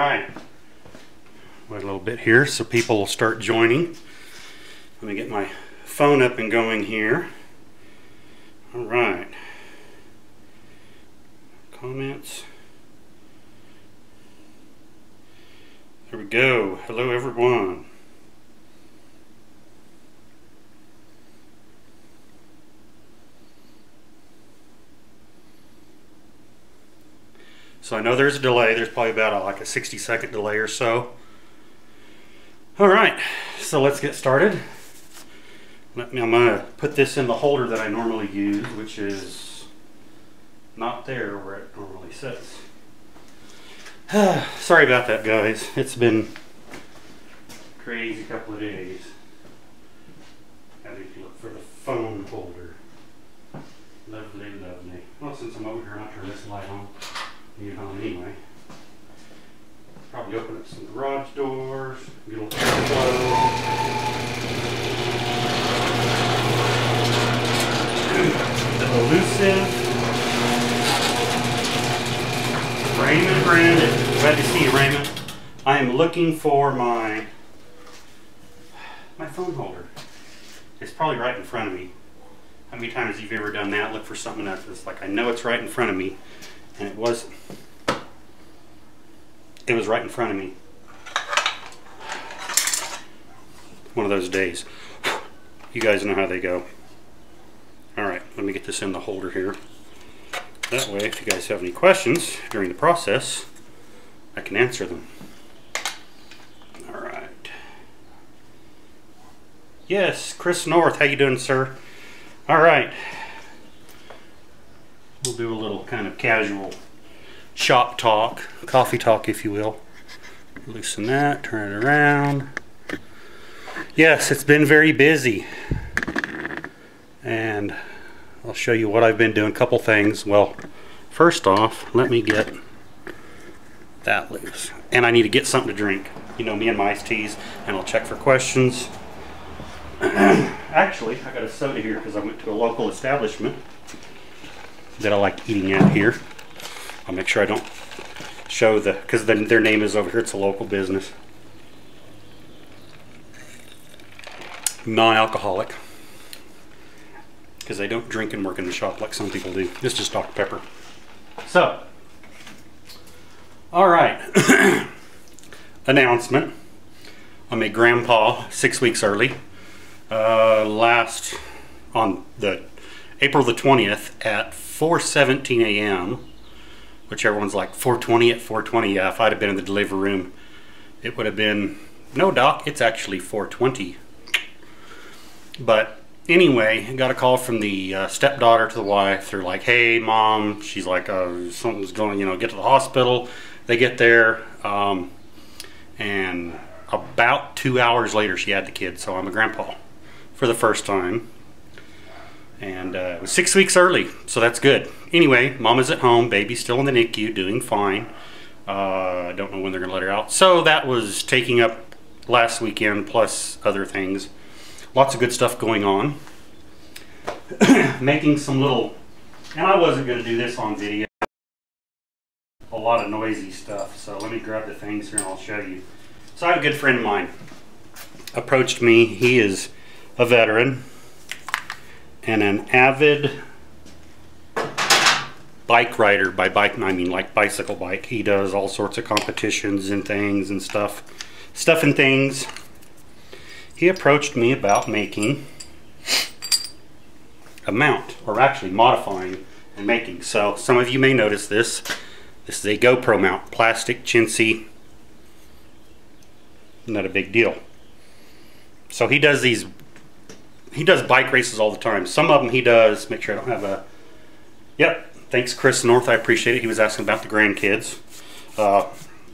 right. Wait a little bit here so people will start joining. Let me get my phone up and going here. All right. Comments. There we go. Hello, everyone. So I know there's a delay. There's probably about like a 60-second delay or so. All right, so let's get started. I'm gonna put this in the holder that I normally use, which is not there where it normally sits. Sorry about that, guys. It's been a crazy couple of days. Gotta look for the phone holder. Lovely, lovely. Well, since I'm over here, I'll turn this light on. Need it on anyway. Probably open up some garage doors, get a little airflow. The elusive Raymond Brandon. Glad to see you, Raymond. I am looking for my phone holder. It's probably right in front of me. How many times have you ever done that? Look for something that's like, I know it's right in front of me. And it was right in front of me. One of those days. You guys know how they go. Alright, let me get this in the holder here. That way, if you guys have any questions during the process, I can answer them. Alright. Yes, Chris North, how you doing, sir? Alright. We'll do a little kind of casual shop talk, coffee talk if you will. Loosen that, turn it around. Yes, it's been very busy. And I'll show you what I've been doing, a couple things. Well, first off, let me get that loose. And I need to get something to drink. You know me and my iced teas, and I'll check for questions. Actually, I got a soda here because I went to a local establishment that I like eating at here. I'll make sure I don't show because their name is over here. It's a local business. Non-alcoholic. Because I don't drink and work in the shop like some people do. It's just Dr. Pepper. So, alright. Announcement. I'm a grandpa 6 weeks early. On the April the 20th at 4:17 a.m., which everyone's like 4:20 at 4:20. Yeah, if I'd have been in the delivery room, it would have been, no doc, it's actually 4:20. But anyway, I got a call from the stepdaughter to the wife. They're like, hey mom, she's like, something's going, get to the hospital. They get there, and about 2 hours later she had the kid, so I'm a grandpa for the first time. And it was 6 weeks early, so that's good. Anyway, mama's at home, baby's still in the NICU, doing fine. I don't know when they're going to let her out. So that was taking up last weekend, plus other things. Lots of good stuff going on. Making some little, and I wasn't going to do this on video. A lot of noisy stuff, so let me grab the things here and I'll show you. So I have a good friend of mine approached me. He is a veteran and an avid bike rider. By bike, I mean like bicycle bike. He does all sorts of competitions and things and stuff and things. He approached me about making a mount, or actually modifying and making. So some of you may notice this. This is a GoPro mount, plastic, chintzy, not a big deal. So he does bike races all the time. Some of them he does, make sure I don't have a, yep, thanks Chris North, I appreciate it. He was asking about the grandkids.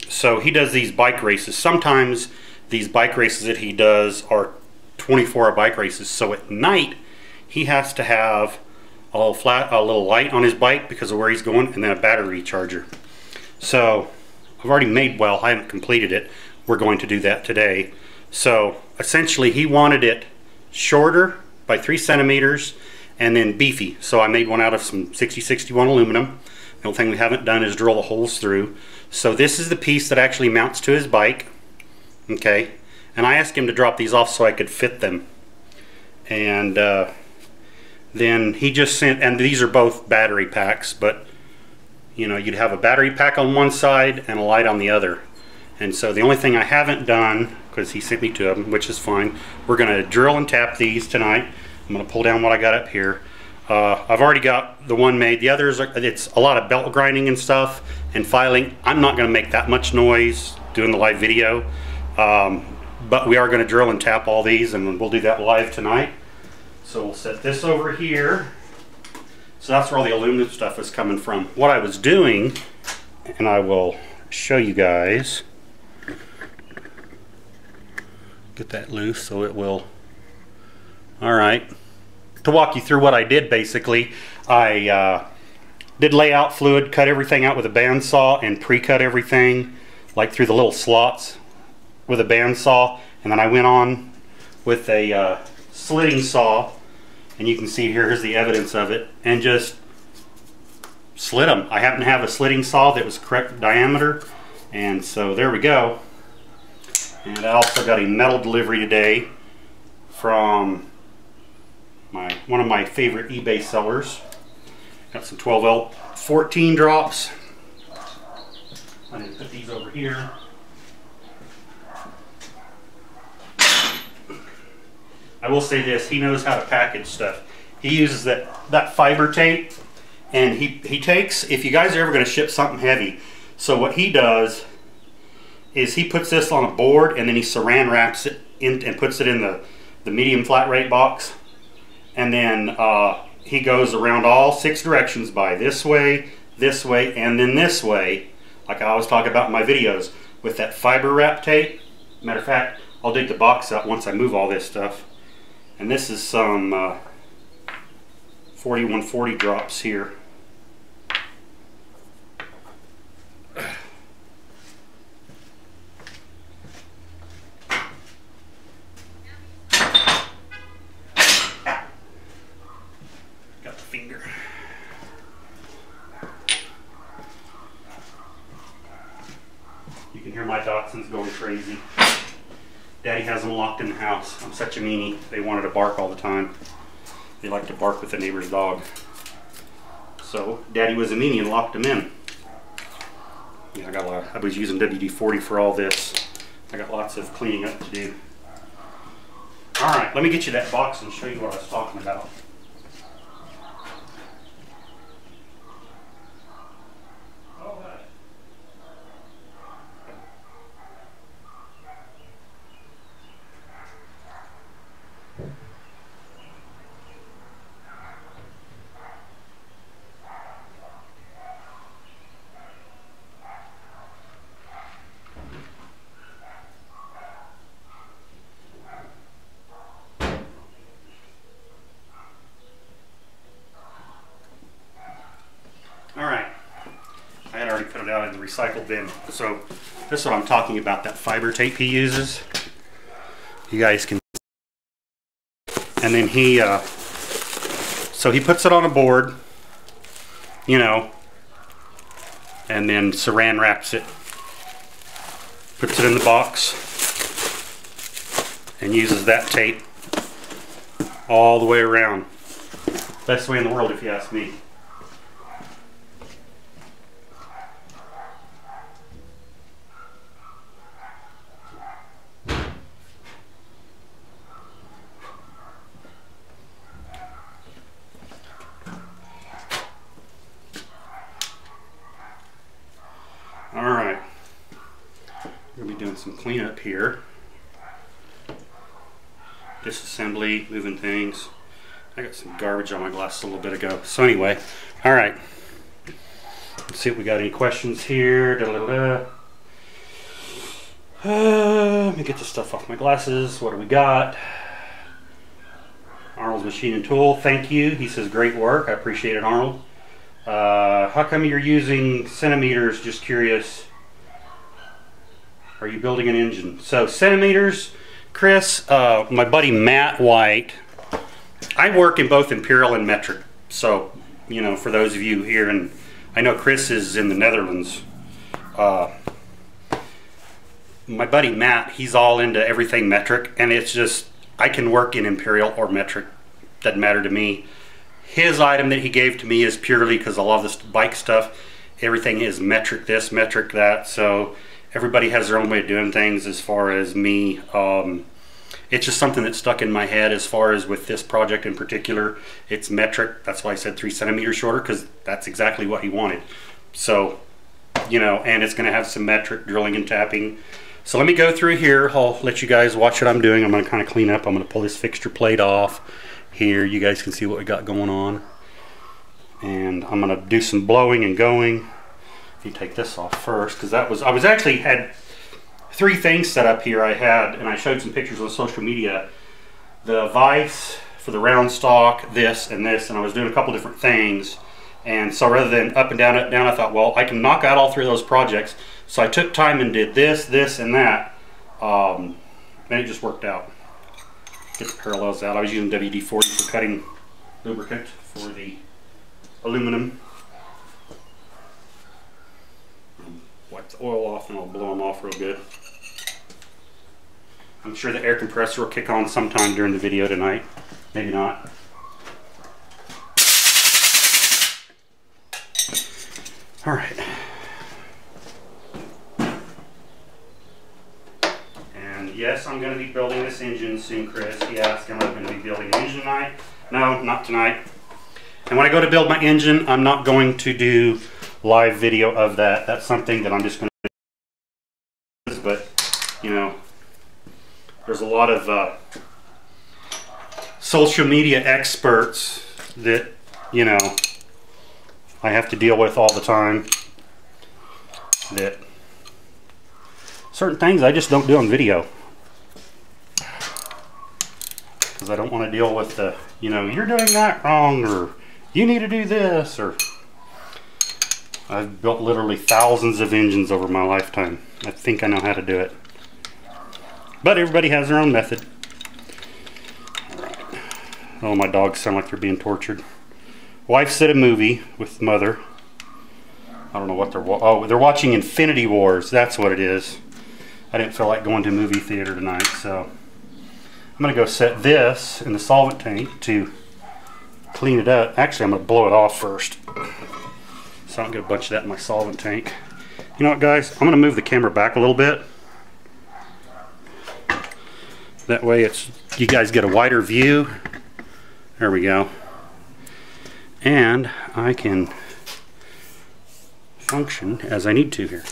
So he does these bike races. Sometimes these bike races that he does are 24-hour bike races. So at night, he has to have a little light on his bike because of where he's going, and then a battery charger. So I've already made, well, I haven't completed it. We're going to do that today. So essentially he wanted it shorter by 3 centimeters and then beefy. So I made one out of some 6061 aluminum. The only thing we haven't done is drill the holes through. So this is the piece that actually mounts to his bike. Okay, and I asked him to drop these off so I could fit them. And then he just sent, and these are both battery packs, but you know, you'd have a battery pack on one side and a light on the other. And so the only thing I haven't done, because he sent me to them, which is fine, we're going to drill and tap these tonight. I'm going to pull down what I got up here. I've already got the one made. The others, it's a lot of belt grinding and stuff and filing. I'm not going to make that much noise doing the live video, but we are going to drill and tap all these, and we'll do that live tonight. So we'll set this over here. So that's where all the aluminum stuff is coming from. What I was doing, and I will show you guys, get that loose so it will, all right. To walk you through what I did, basically, I did layout fluid, cut everything out with a bandsaw and pre-cut everything, like through the little slots with a bandsaw, and then I went on with a slitting saw, and you can see here's the evidence of it, and just slit them. I happen to have a slitting saw that was correct diameter, and so there we go. And I also got a metal delivery today from one of my favorite eBay sellers. Got some 12L14 drops. I need to put these over here. I will say this, he knows how to package stuff. He uses that fiber tape, and he takes, if you guys are ever going to ship something heavy, so what he does is he puts this on a board, and then he saran wraps it in and puts it in the medium flat rate box. And then he goes around all 6 directions by this way, and then this way, like I always talk about in my videos, with that fiber wrap tape. Matter of fact, I'll dig the box out once I move all this stuff. And this is some 4140 drops here. You can hear my Dachshunds going crazy. Daddy has them locked in the house. I'm such a meanie. They wanted to bark all the time. They like to bark with the neighbor's dog. So Daddy was a meanie and locked them in. Yeah, I was using WD-40 for all this. I got lots of cleaning up to do. All right, let me get you that box and show you what I was talking about. Out in the recycle bin. So this is what I'm talking about, that fiber tape he uses. You guys can, and then so he puts it on a board, you know, and then saran wraps it, puts it in the box, and uses that tape all the way around. Best way in the world, if you ask me. Alright, we're going to be doing some cleanup here. Disassembly, moving things. I got some garbage on my glasses a little bit ago. So anyway, alright. Let's see if we got any questions here. Let me get this stuff off my glasses. What do we got? Arnold's Machine and Tool, thank you. He says great work. I appreciate it, Arnold. How come you're using centimeters? Just curious. Are you building an engine? So centimeters, Chris, my buddy Matt White, I work in both imperial and metric. So, you know, for those of you here in I know Chris is in the Netherlands. My buddy Matt, he's all into everything metric, and it's just, I can work in imperial or metric, doesn't matter to me. His item that he gave to me is purely because I love this bike stuff. Everything is metric this, metric that, so everybody has their own way of doing things. As far as me, it's just something that stuck in my head. As far as with this project in particular, it's metric. That's why I said 3 centimeters shorter, because that's exactly what he wanted. So, you know, and it's going to have some metric drilling and tapping. So let me go through here. I'll let you guys watch what I'm doing. I'm going to kind of clean up. I'm going to pull this fixture plate off here. You guys can see what we got going on. And I'm going to do some blowing and going. If you take this off first, because that was, I was actually had 3 things set up here. I had, and I showed some pictures on social media, the vise for the round stock, this and this, and I was doing a couple different things. And so rather than up and down, I thought, well, I can knock out all 3 of those projects. So I took time and did this, this, and that, and it just worked out. Get the parallels out. I was using WD-40 for cutting lubricant for the aluminum. Wipe the oil off and I'll blow them off real good. I'm sure the air compressor will kick on sometime during the video tonight. Maybe not. All right. And yes, I'm going to be building this engine soon, Chris. He asked, am I going to be building an engine tonight? No, not tonight. And when I go to build my engine, I'm not going to do live video of that. That's something that I'm just going to do. But, you know, there's a lot of social media experts that, you know, I have to deal with all the time, that certain things I just don't do on video because I don't want to deal with the, you know, you're doing that wrong, or you need to do this, or I've built literally thousands of engines over my lifetime. I think I know how to do it, but everybody has their own method. All right. Oh, my dogs sound like they're being tortured. Wife's at a movie with mother. I don't know what they're watching Infinity Wars. That's what it is. I didn't feel like going to a movie theater tonight, so I'm going to go set this in the solvent tank to clean it up. Actually, I'm going to blow it off first, so I don't get a bunch of that in my solvent tank. You know what, guys? I'm going to move the camera back a little bit. That way you guys get a wider view. There we go. And I can function as I need to here.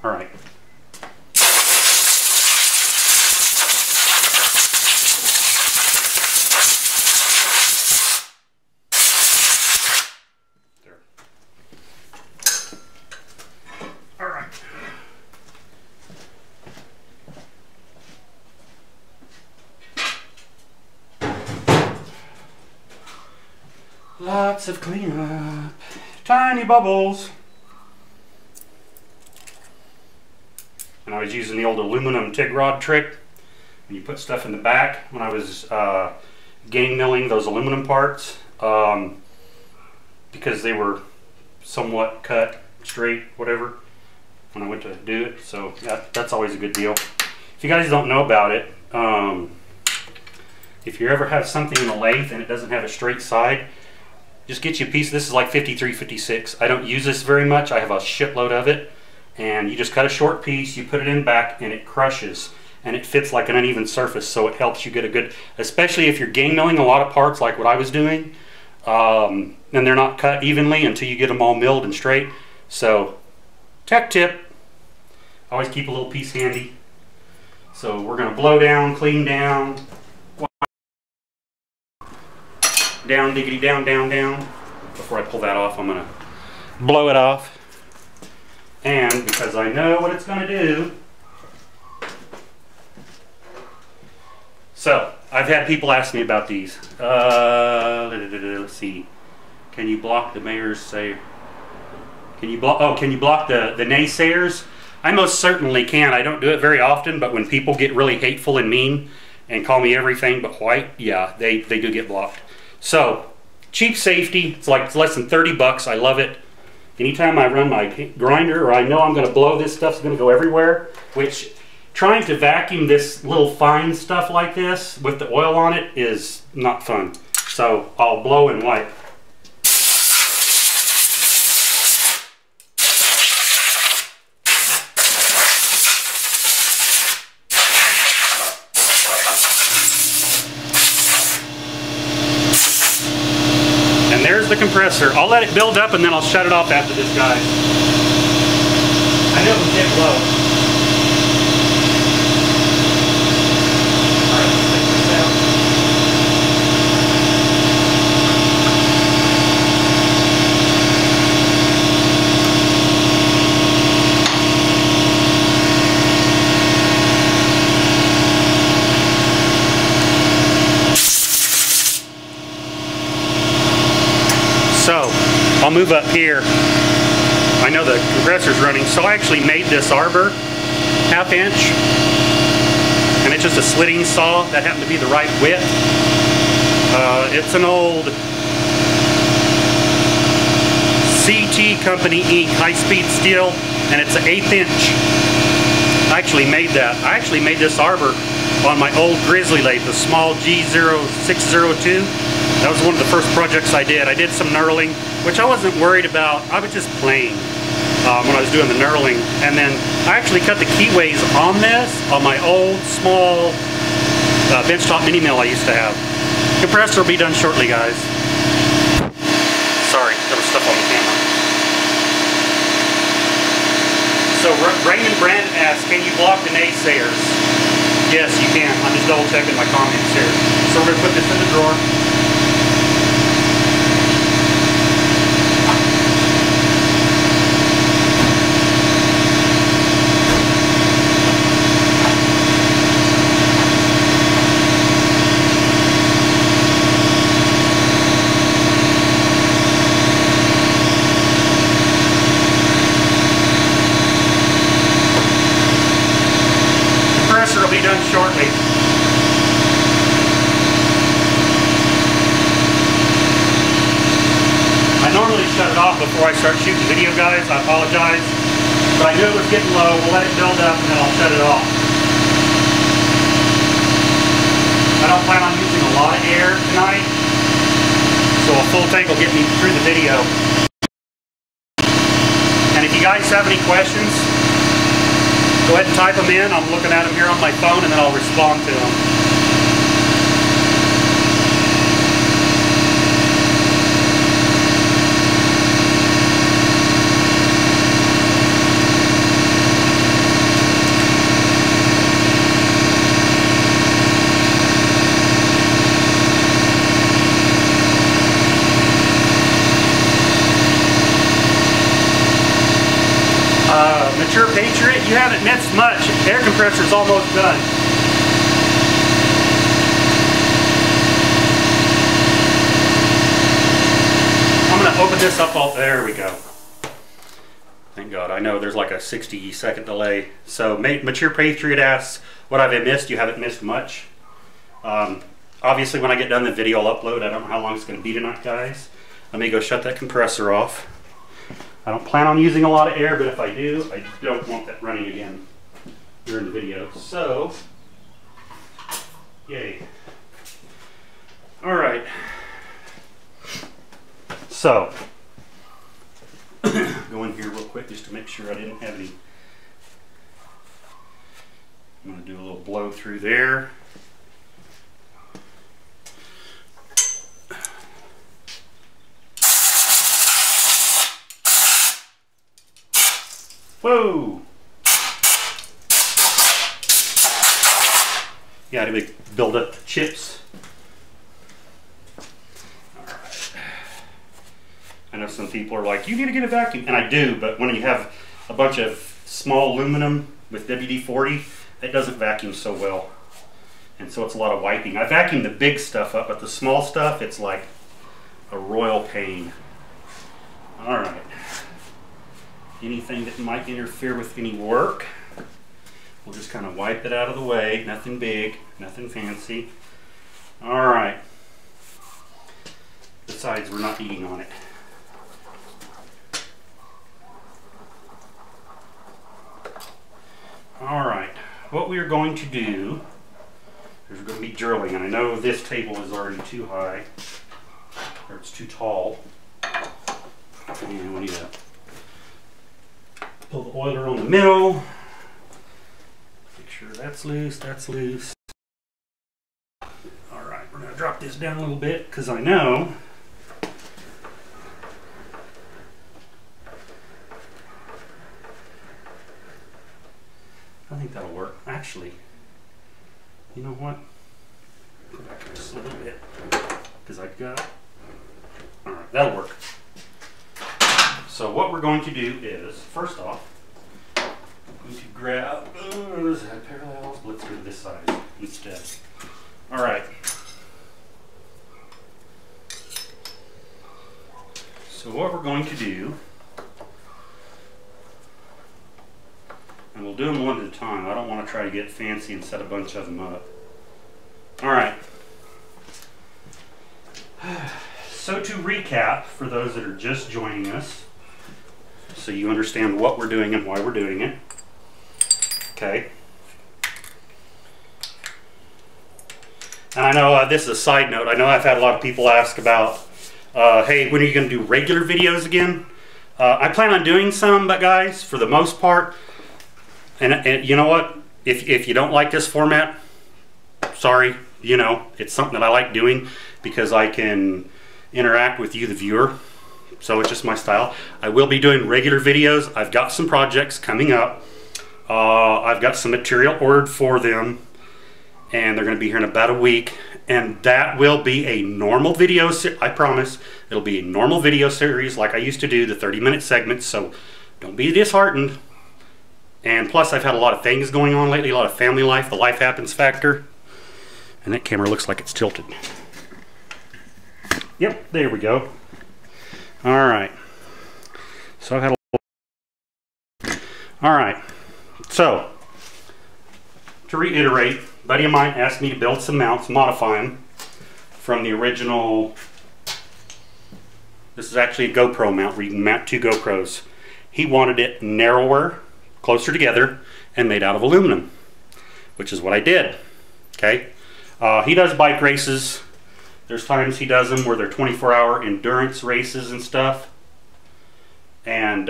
All right. There. All right. Lots of cleanup. Tiny bubbles. And I was using the old aluminum TIG rod trick. You put stuff in the back when I was gang milling those aluminum parts, because they were somewhat cut straight, whatever, when I went to do it. So that's always a good deal. If you guys don't know about it, if you ever have something in a lathe and it doesn't have a straight side, just get you a piece. This is like 53, 56. I don't use this very much. I have a shitload of it. And you just cut a short piece, you put it in back, and it crushes. And it fits like an uneven surface, so it helps you get a good, especially if you're gang milling a lot of parts like what I was doing, and they're not cut evenly until you get them all milled and straight. So, tech tip, always keep a little piece handy. So we're going to blow down, clean down, down, diggity, down, down, down. Before I pull that off, I'm going to blow it off. And because I know what it's going to do. So, I've had people ask me about these. Let's see. Can you block the mayor's say? Can you block? Oh, can you block the naysayers? I most certainly can. I don't do it very often, but when people get really hateful and mean and call me everything but white, yeah, they do get blocked. So, cheap safety. It's like less than 30 bucks. I love it. anytime I run my grinder or I know I'm going to blow, this stuff's going to go everywhere, which trying to vacuum this little fine stuff like this with the oil on it is not fun. So I'll blow and wipe. And there's the compressor. I'll let it build up and then I'll shut it off after this, guys. I know it was getting low. So, I'll move up here. I know the compressor's running, so I actually made this arbor 1/2 inch. And it's just a slitting saw that happened to be the right width. It's an old CT Company Inc. high-speed steel, and it's an 1/8 inch. I actually made that. I actually made this arbor on my old Grizzly lathe, the small G0602. That was one of the first projects I did. I did some knurling, which I wasn't worried about. I was just playing when I was doing the knurling. And then I actually cut the keyways on this, on my old small benchtop mini mill I used to have. Compressor will be done shortly, guys. Sorry, there was stuff on the camera. So Raymond Brand asks, can you block the naysayers? Yes, you can. I'm just double checking my comments here. So we're going to put this in the drawer. Will be done shortly. I normally shut it off before I start shooting video, guys. I apologize. But I knew it was getting low. We'll let it build up and then I'll shut it off. I don't plan on using a lot of air tonight, so a full tank will get me through the video. And if you guys have any questions, go ahead and type them in. I'm looking at them here on my phone and then I'll respond to them. Mature Patriot, you haven't missed much. Air compressor's almost done. I'm going to open this up. There we go. Thank God. I know there's like a 60-second delay. So Mature Patriot asks, what have I missed? You haven't missed much. Obviously, when I get done the video, I'll upload. I don't know how long it's going to be tonight, guys. Let me go shut that compressor off. I don't plan on using a lot of air, but if I do, I don't want that running again during the video. So, yay. All right. So, go in here real quick just to make sure I didn't have any. I'm going to do a little blow through there. Whoa! Yeah, to build up the chips. Alright. I know some people are like, you need to get a vacuum. And I do, but when you have a bunch of small aluminum with WD-40, it doesn't vacuum so well. And so it's a lot of wiping. I vacuum the big stuff up, but the small stuff, it's like a royal pain. Alright. Anything that might interfere with any work, we'll just kind of wipe it out of the way. Nothing big, nothing fancy. All right. Besides, we're not eating on it. what we are going to do is we're going to be drilling, and I know this table is already too high, or it's too tall, and we need to pull the oiler on the middle, make sure that's loose, that's loose. Alright, we're going to drop this down a little bit, because I know I think that'll work. Actually, you know what? Go back just a little bit, because I've got. Alright, that'll work. So what we're going to do is, first off, I'm going to grab, is that parallels? Let's do this side instead. Alright. So what we're going to do, and we'll do them one at a time. I don't want to try to get fancy and set a bunch of them up. Alright. So to recap, for those that are just joining us, so you understand what we're doing and why we're doing it. Okay. And I know this is a side note. I know I've had a lot of people ask about, hey, when are you going to do regular videos again? I plan on doing some, but guys, for the most part, and you know what? If you don't like this format, sorry, you know, it's something that I like doing because I can interact with you, the viewer. So it's just my style. I will be doing regular videos. I've got some projects coming up. I've got some material ordered for them, and they're going to be here in about a week. And that will be a normal video. I promise it'll be a normal video series like I used to do, the 30-minute segments. So don't be disheartened. And plus, I've had a lot of things going on lately, a lot of family life, the life happens factor. And that camera looks like it's tilted. Yep, there we go. All right. So I've had a all right. So to reiterate, a buddy of mine asked me to build some mounts, modify them from the original. This is actually a GoPro mount where you can mount 2 GoPros. He wanted it narrower, closer together, and made out of aluminum, which is what I did. Okay. He does bike races. There's times he does them where they're 24-hour endurance races and stuff. And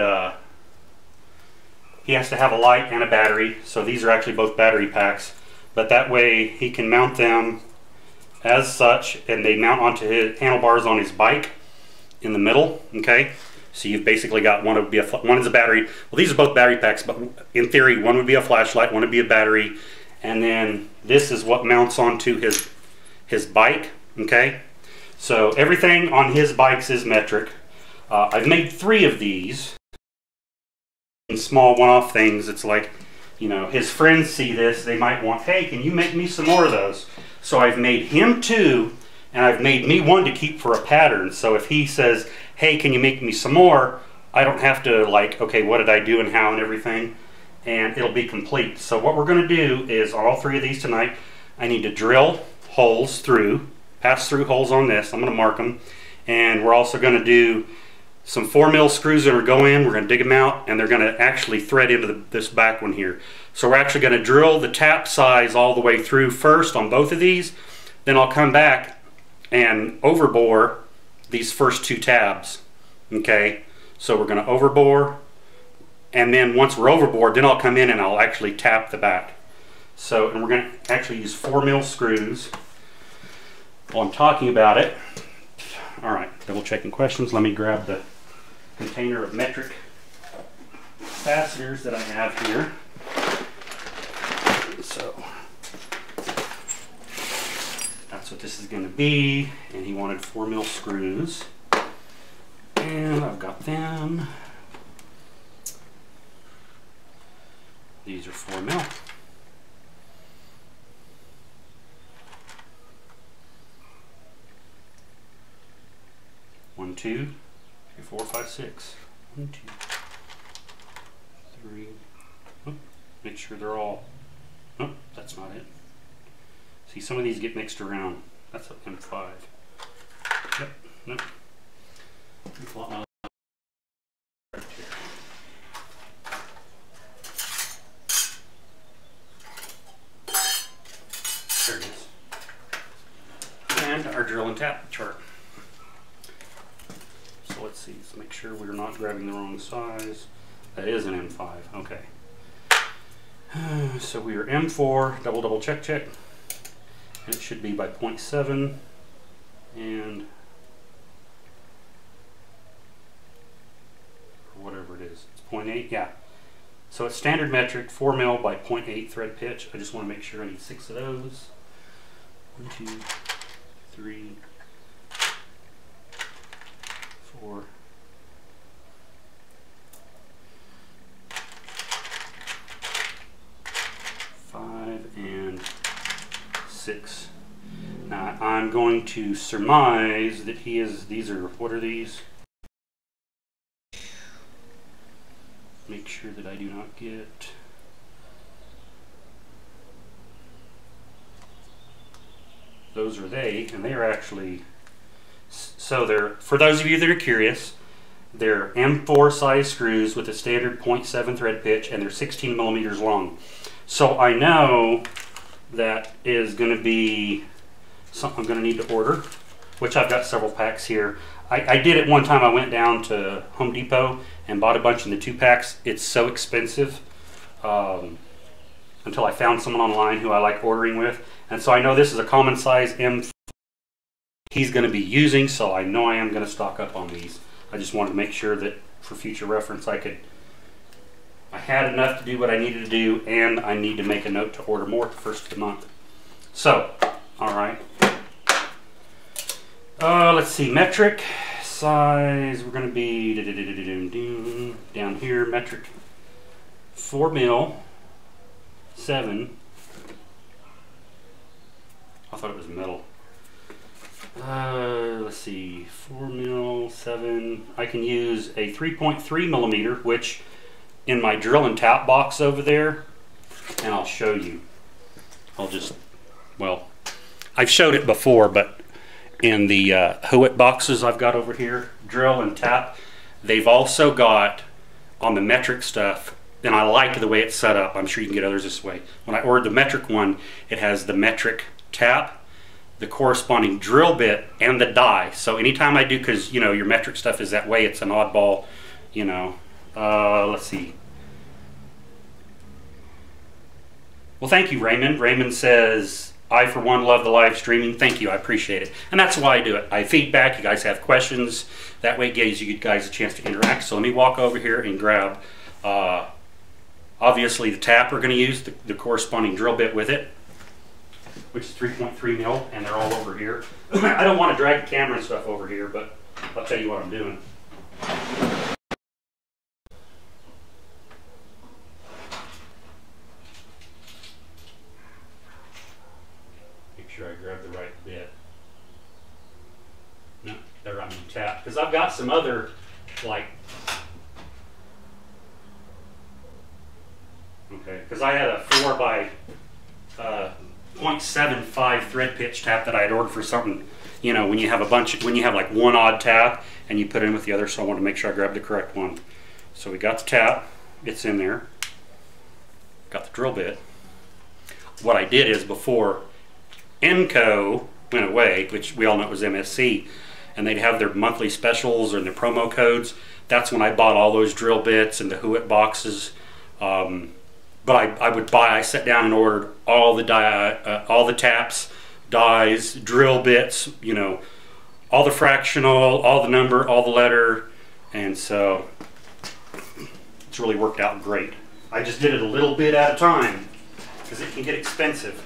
he has to have a light and a battery. So these are actually both battery packs. But that way he can mount them as such, and they mount onto his handlebars on his bike in the middle. Okay. So you've basically got one would be one is a battery. Well, these are both battery packs, but in theory, one would be a flashlight, one would be a battery, and then this is what mounts onto his bike. Okay, so everything on his bikes is metric. I've made 3 of these in small one-off things. It's like, you know, his friends see this, they might want, hey, can you make me some more of those? So I've made him 2, and I've made me 1 to keep for a pattern. So if he says, hey, can you make me some more, I don't have to like, okay, what did I do and how and everything, and it'll be complete. So what we're going to do is on all 3 of these tonight, I need to drill holes through, pass through holes on this. I'm going to mark them, and we're also going to do some 4mm screws that are go in. We're going to dig them out, and they're going to actually thread into this back one here. So we're actually going to drill the tap size all the way through first on both of these. Then I'll come back and overbore these first 2 tabs. Okay, so we're going to overbore, and then once we're overbored, then I'll come in and I'll actually tap the back. So, and we're going to actually use 4mm screws. While I'm talking about it, all right, double checking questions. Let me grab the container of metric capacitors that I have here. So that's what this is going to be. And he wanted 4mm screws, and I've got them. These are 4mm. 1, 2, 3, 4, 5, 6. 1, 2, 3. Oh, make sure they're all. Nope, that's not it. See, some of these get mixed around. That's an M5. Yep, nope. and our drill and tap chart. So let's see, let's make sure we're not grabbing the wrong size. That is an M5, okay. So we are M4, double check, and it should be by 0.7 and whatever it is, it's 0.8, yeah. So it's standard metric, 4 mil by 0.8 thread pitch. I just want to make sure I need 6 of those. 1, 2, 3, 4. 5 and 6. Now I'm going to surmise that he is, these are, what are these? Make sure that I do not get, those are they, and they are actually, so they're, for those of you that are curious, they're M4 size screws with a standard 0.7 thread pitch, and they're 16 millimeters long. So I know that is going to be something I'm going to need to order, which I've got several packs here. I did it one time. I went down to Home Depot and bought a bunch in the 2-packs. It's so expensive until I found someone online who I like ordering with. And so I know this is a common size M4 he's going to be using, so I know I am going to stock up on these. I just wanted to make sure that for future reference I had enough to do what I needed to do, and I need to make a note to order more at the first of the month. So, alright. Let's see, metric size, we're going to be down here, metric 4 mil, 7. I thought it was metal. Let's see, 4 mil, 7. I can use a 3.3 millimeter, which in my drill and tap box over there, and I'll show you. I'll just, well, I've showed it before, but in the Howitt boxes I've got over here, drill and tap, they've also got on the metric stuff, and I like the way it's set up. I'm sure you can get others this way. When I ordered the metric one, it has the metric tap, the corresponding drill bit, and the die. So anytime I do, because you know your metric stuff is that way, it's an oddball, you know. Let's see. Well, thank you, Raymond. Raymond says, I, for one, love the live streaming. Thank you. I appreciate it. And that's why I do it. I feedback. You guys have questions. That way it gives you guys a chance to interact. So let me walk over here and grab, obviously, the tap we're going to use, the corresponding drill bit with it, which is 3.3 mil, and they're all over here. I don't want to drag the camera and stuff over here, but I'll tell you what I'm doing. Sure I grab the right bit. No, there I mean tap. Because I've got some other, like, okay, because I had a 4 by 0.75 thread pitch tap that I had ordered for something, you know, when you have a bunch, when you have like one odd tap and you put it in with the other, so I want to make sure I grab the correct one. So we got the tap, it's in there. Got the drill bit. What I did is before Enco went away, which we all know it was MSC, and they'd have their monthly specials or their promo codes. That's when I bought all those drill bits and the Howitt boxes. But I sat down and ordered all the taps, dies, drill bits, you know, all the fractional, all the number, all the letter, and so it's really worked out great. I just did it a little bit at a time because it can get expensive.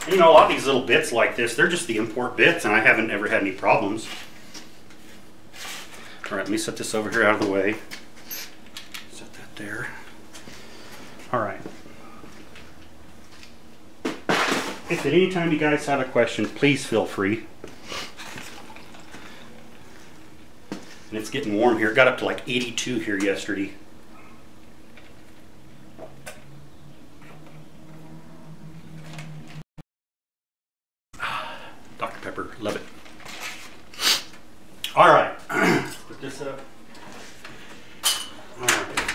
And, you know, a lot of these little bits like this, they're just the import bits, and I haven't ever had any problems. All right, let me set this over here out of the way. Set that there. All right. If at any time you guys have a question, please feel free. And it's getting warm here. It got up to like 82 here yesterday. Dr. Pepper, love it. All right, put this up. All right.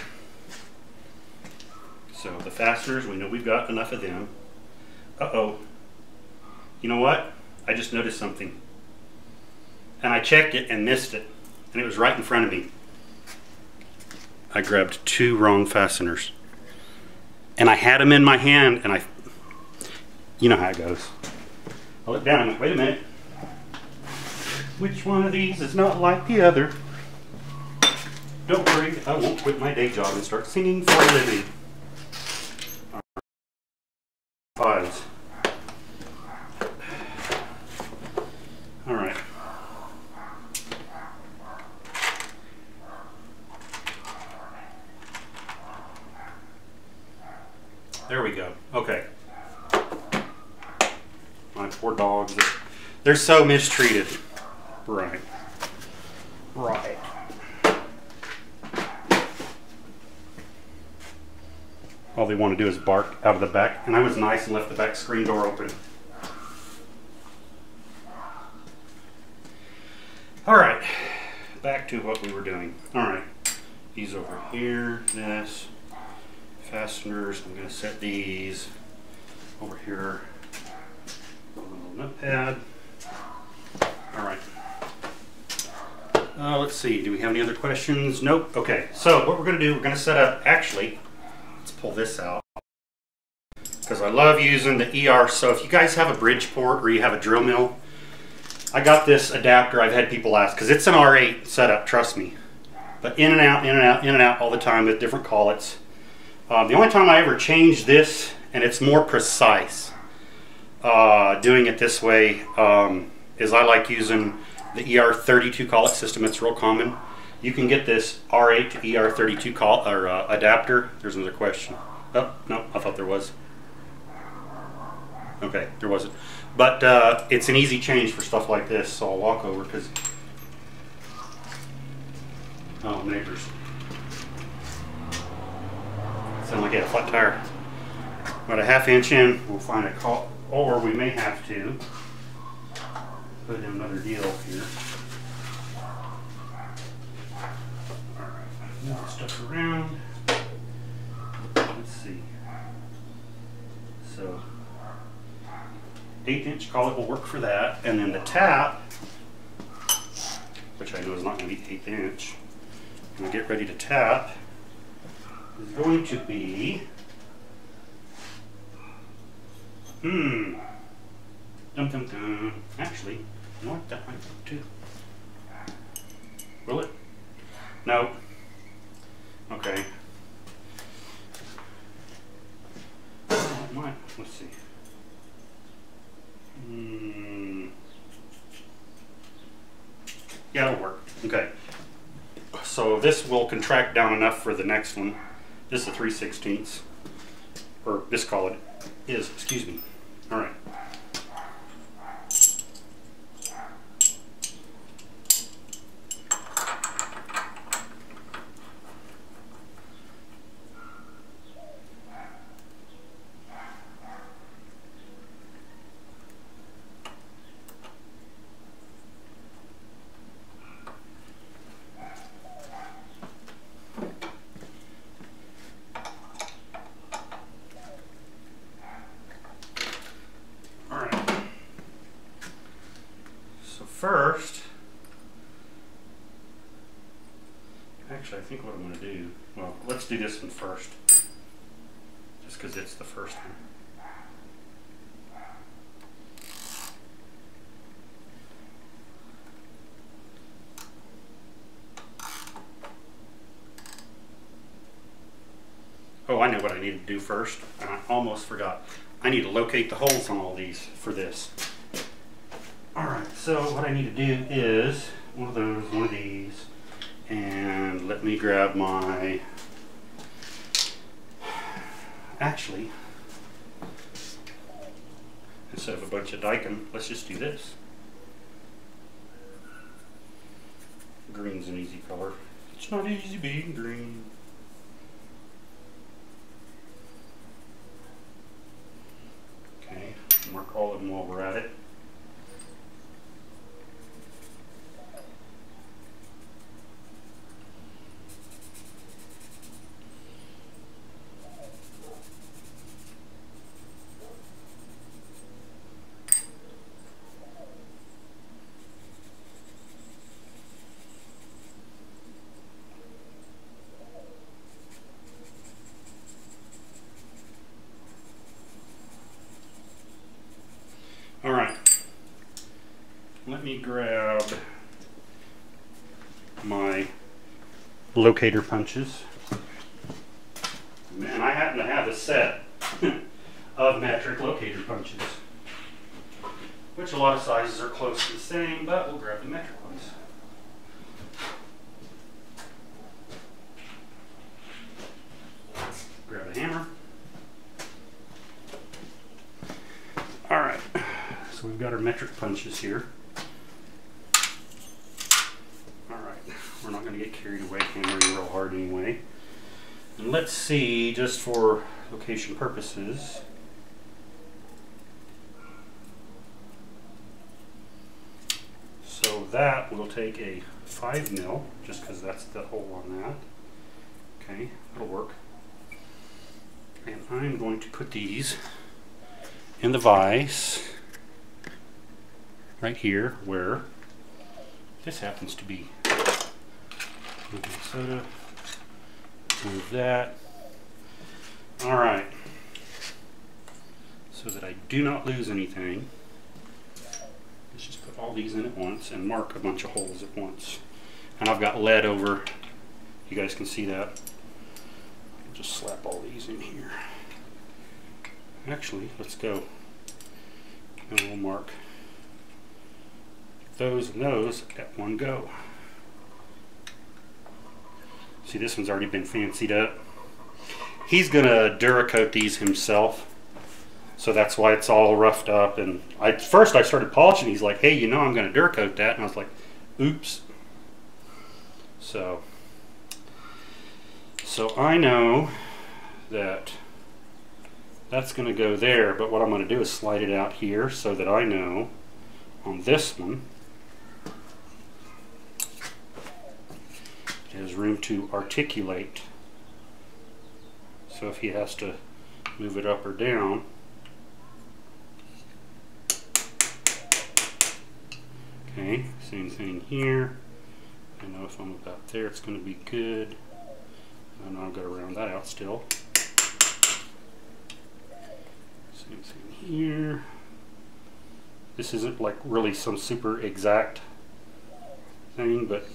So the fasteners, we know we've got enough of them. Uh-oh. You know what? I just noticed something. And I checked it and missed it. And it was right in front of me. I grabbed 2 wrong fasteners. And I had them in my hand, and you know how it goes. I looked down and went, wait a minute. Which one of these is not like the other? Don't worry, I won't quit my day job and start singing for a living. 5s. All right. There we go. Okay. My poor dogs. They're so mistreated. Right. Right. All they want to do is bark out of the back. And I was nice and left the back screen door open. All right. Back to what we were doing. All right. These over here. This. Fasteners. I'm going to set these over here. A little notepad. All right. Let's see. Do we have any other questions? Nope. Okay. So what we're going to do, we're going to set up. Actually, let's pull this out because I love using the ER. So if you guys have a Bridgeport or you have a drill mill, I got this adapter. I've had people ask because it's an R8 setup. Trust me. But in and out, in and out, in and out all the time with different collets. The only time I ever changed this, and it's more precise, doing it this way, is I like using the ER32 collet system. It's real common. You can get this R8 to ER32 collet or adapter. There's another question. Oh, no, I thought there was. Okay, there wasn't. But it's an easy change for stuff like this, so I'll walk over because... Oh, neighbors. Sound like I had a flat tire. About a ½ inch in, we'll find a call, or we may have to put in another deal here. Alright, move stuff around. Let's see. So, 1/8 inch collet will work for that, and then the tap, which I know is not going to be 1/8 inch, I'm going to get ready to tap, is going to be, dum dum dum. Actually, you know what, that might work too. Will it? No. Okay. It might. Let's see. Yeah, it'll work. Okay. So this will contract down enough for the next one. This is a 3/16, or this collet is, excuse me. All right. First, actually I think what I'm going to do, well, let's do this one first, just because it's the first one. Oh, I know what I need to do first, and I almost forgot. I need to locate the holes on all these for this. Alright, so what I need to do is one of those, one of these, and let me grab my, actually, instead of a bunch of Daikin, let's just do this. Green's an easy color. It's not easy being green. Okay, mark all of them while we're at it. All right. Let me grab my locator punches. And I happen to have a set of metric locator punches, which a lot of sizes are close to the same, but we'll grab the metric ones. Grab a hammer. All right, so we've got our metric punches here. All right, we're not going to get carried away hammering real hard anyway. And let's see, just for location purposes, so that will take a 5 mil, just because that's the hole on that. Okay, that'll work. And I'm going to put these in the vise right here, where this happens to be. Soda. Move that. All right. So that I do not lose anything, let's just put all these in at once and mark a bunch of holes at once. And I've got lead over. You guys can see that. I'll just slap all these in here. Actually, let's go. And we'll mark those and those at one go. See, this one's already been fancied up. He's gonna Duracoat these himself, so that's why it's all roughed up. And first I started polishing. He's like, "Hey, you know I'm gonna Duracoat that," and I was like, "Oops." So I know that that's gonna go there, but what I'm gonna do is slide it out here so that I know on this one it has room to articulate. So if he has to move it up or down, okay, same thing here. I know if I'm about there, it's going to be good. I know I've got to round that out still. Same thing here. This isn't like really some super exact thing, but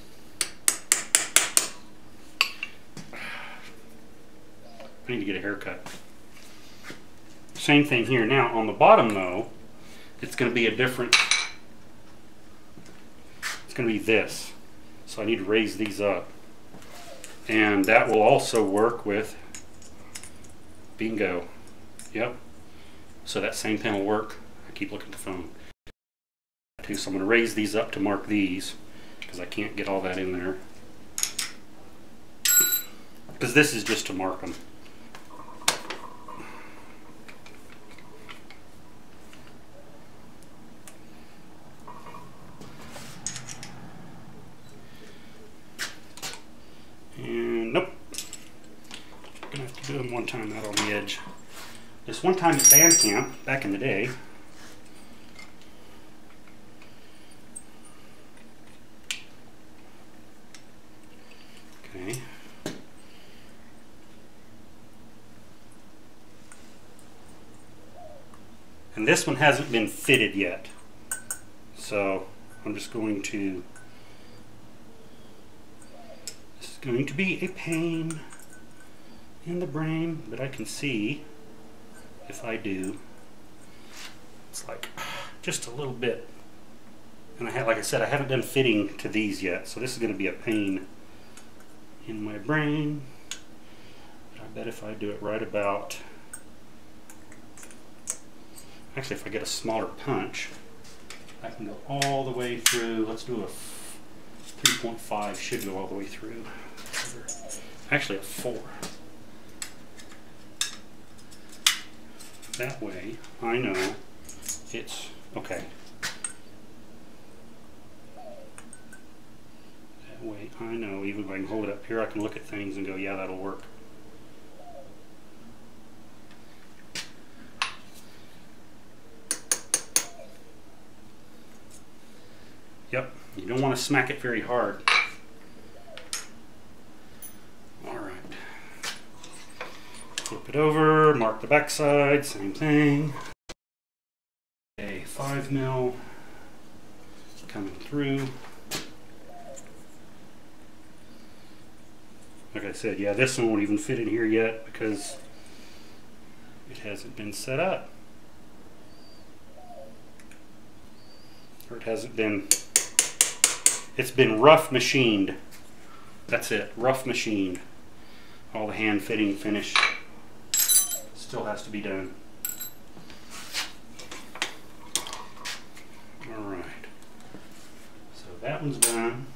I need to get a haircut. Same thing here. Now on the bottom though, it's going to be a different, it's going to be this. So I need to raise these up. And that will also work with, bingo. Yep. So that same pen will work. I keep looking at the phone. So I'm going to raise these up to mark these, because I can't get all that in there. Because this is just to mark them. And nope. I'm going to have to do them one time out on the edge. This one time at band camp, back in the day, okay, and this one hasn't been fitted yet, so I'm just going to, this is going to be a pain in the brain, but I can see if I do, it's like just a little bit. And like I said, I haven't done fitting to these yet, so this is going to be a pain in my brain. But I bet if I do it right about, actually if I get a smaller punch, I can go all the way through. Let's do a 3.5, should go all the way through. Actually a 4. That way I know it's okay. That way I know, even if I can hold it up here, I can look at things and go, yeah, that'll work. Yep, you don't want to smack it very hard. Flip it over, mark the back side, same thing. A 5. 5 mil coming through. Like I said, yeah, this one won't even fit in here yet because it hasn't been set up. Or it hasn't been, it's been rough machined. That's it, rough machined. All the hand fitting finish still has to be done. Alright, so that one's done.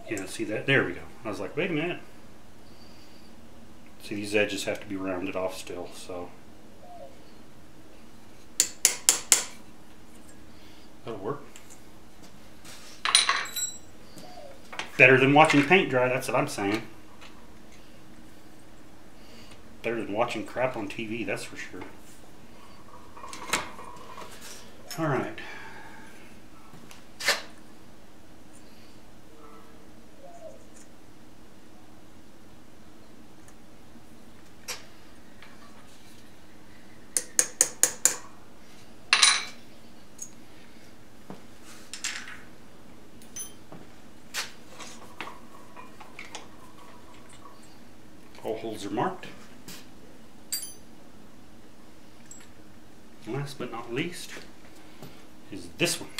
Yeah, see that? There we go. I was like, wait a minute. See, these edges have to be rounded off still, so that'll work. Better than watching paint dry, that's what I'm saying. Better than watching crap on TV, that's for sure. Alright. All holes are marked. Last but not least is this one.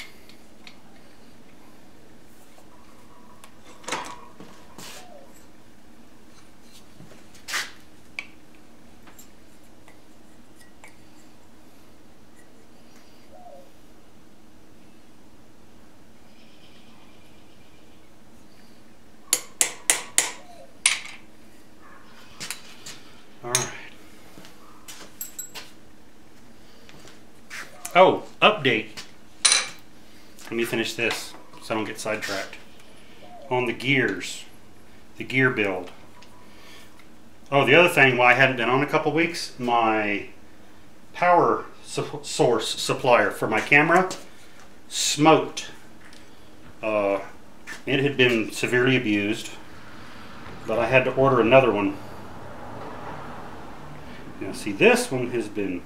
Oh, update. Let me finish this so I don't get sidetracked. On the gears, the gear build. Oh, the other thing, why I hadn't been on a couple weeks, my power source supplier for my camera smoked. It had been severely abused, but I had to order another one. Now see, this one has been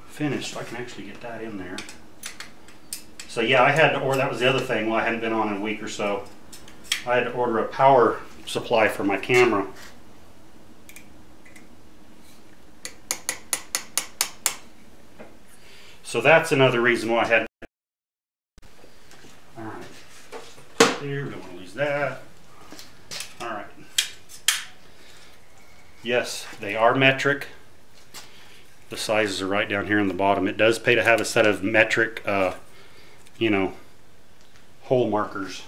finished, so I can actually get that in there. So yeah, I had to order, that was the other thing, well, I hadn't been on in a week or so. I had to order a power supply for my camera. So that's another reason why I had. Alright, there, we don't want to lose that. Alright. Yes, they are metric. The sizes are right down here on the bottom. It does pay to have a set of metric, you know, hole markers.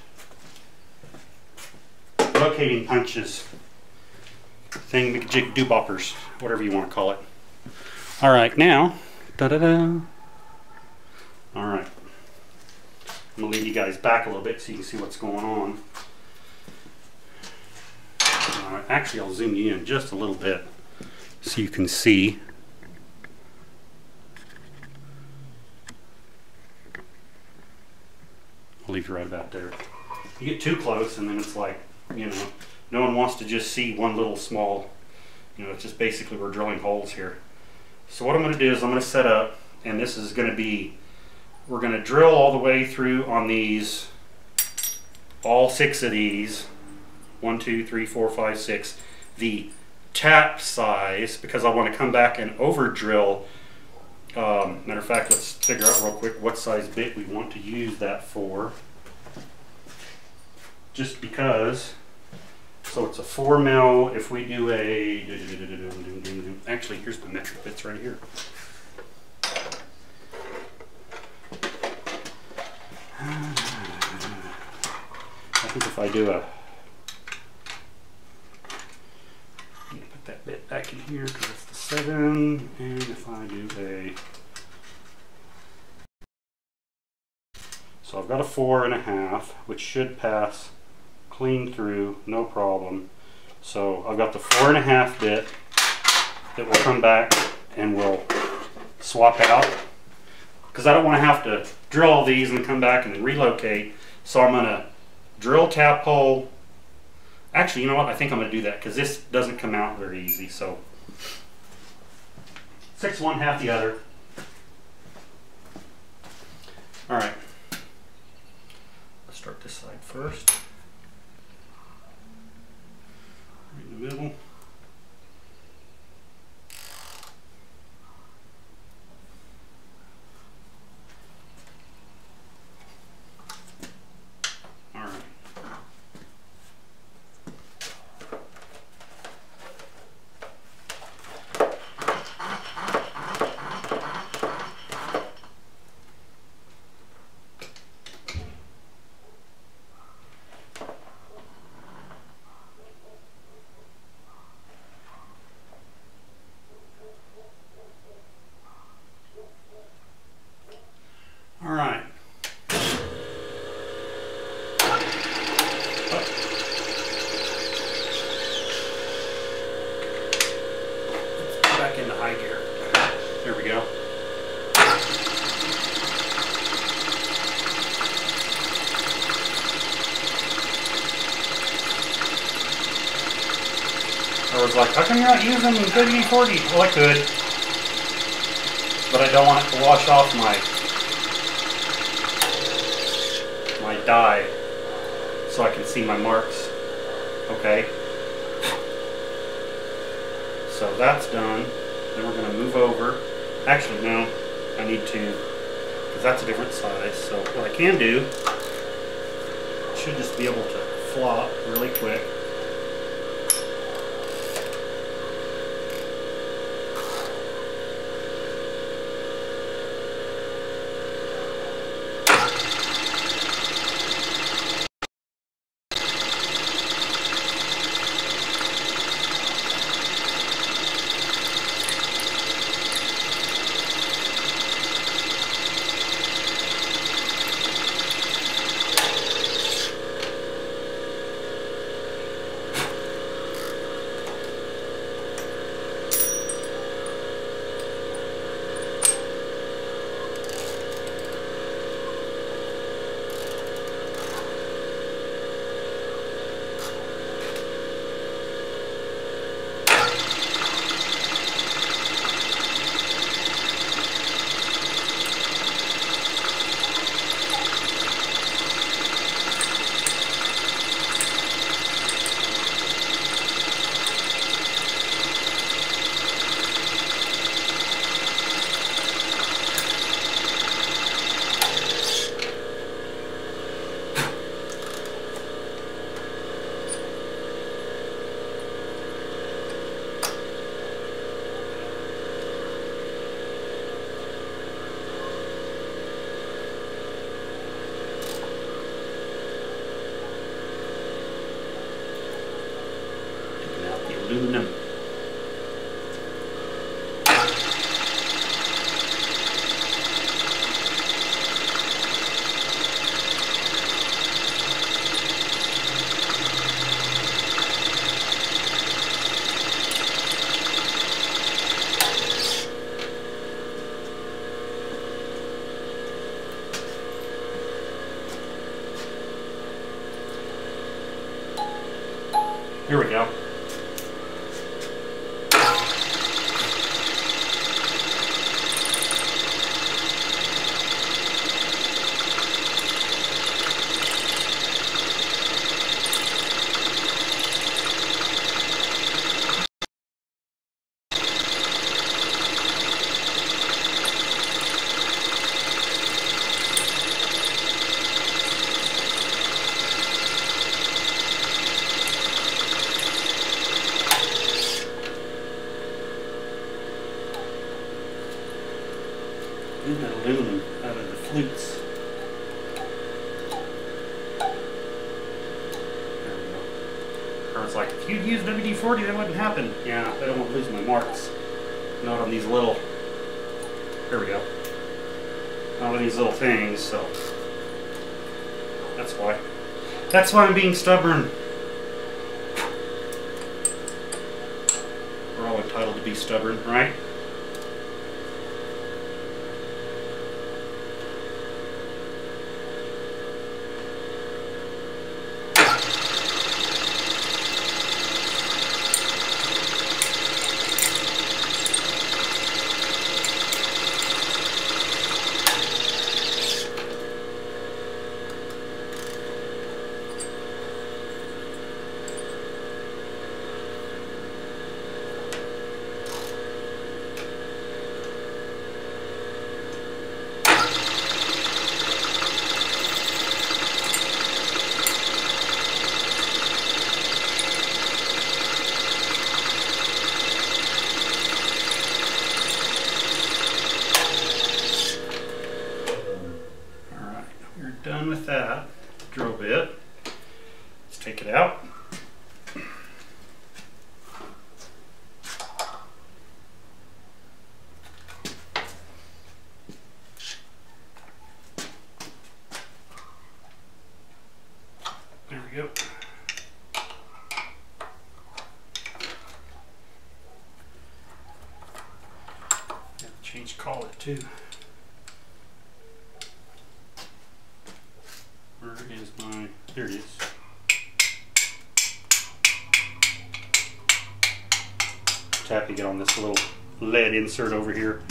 Locating punches. Thingamajig dooboppers, whatever you want to call it. Alright, now, da-da-da. Alright. I'm going to leave you guys back a little bit so you can see what's going on. Actually, I'll zoom you in just a little bit so you can see. I'll leave you right about there. You get too close and then it's like, you know, no one wants to just see one little small, you know, it's just basically we're drilling holes here. So what I'm going to do is I'm going to set up, and this is going to be, we're going to drill all the way through on these, all 6 of these, 1, 2, 3, 4, 5, 6, the tap size, because I want to come back and over drill. Matter of fact, let's figure out real quick what size bit we want to use that for. Just because, so it's a 4 mil. If we do a, actually here's my metric bits right here. I think if I do a, put that bit back in here because it's the 7, and if I do a, so I've got a 4.5, which should pass clean through, no problem. So I've got the 4.5 bit, that we'll come back and we'll swap out, because I don't want to have to drill all these and come back and then relocate. So I'm going to drill tap hole. Actually, you know what? I think I'm going to do that because this doesn't come out very easy. So 6 one, half the other. All right. Let's start this side first. Right in the middle. All right. All right. Let's go back into high gear. There we go. I was like, how come you're not using WD-40? Well, I could, but I don't want it to wash off my dye so I can see my marks. Okay, so that's done. Then we're going to move over. Actually, no, I need to, because that's a different size. So what I can do, I should just be able to flop really quick. Aluminum. Here we go. Getting that aluminum out of the flutes. There we go. Or it's like, if you'd use WD-40, that wouldn't happen. Yeah, I don't want to lose my marks. Not on these little, there we go. Not on these little things, so that's why. That's why I'm being stubborn. We're all entitled to be stubborn, right? Done with that drill bit. Let's take it out. There we go. Have to change collet too. Where is my, there it is. Tap to get on this little lead insert over here.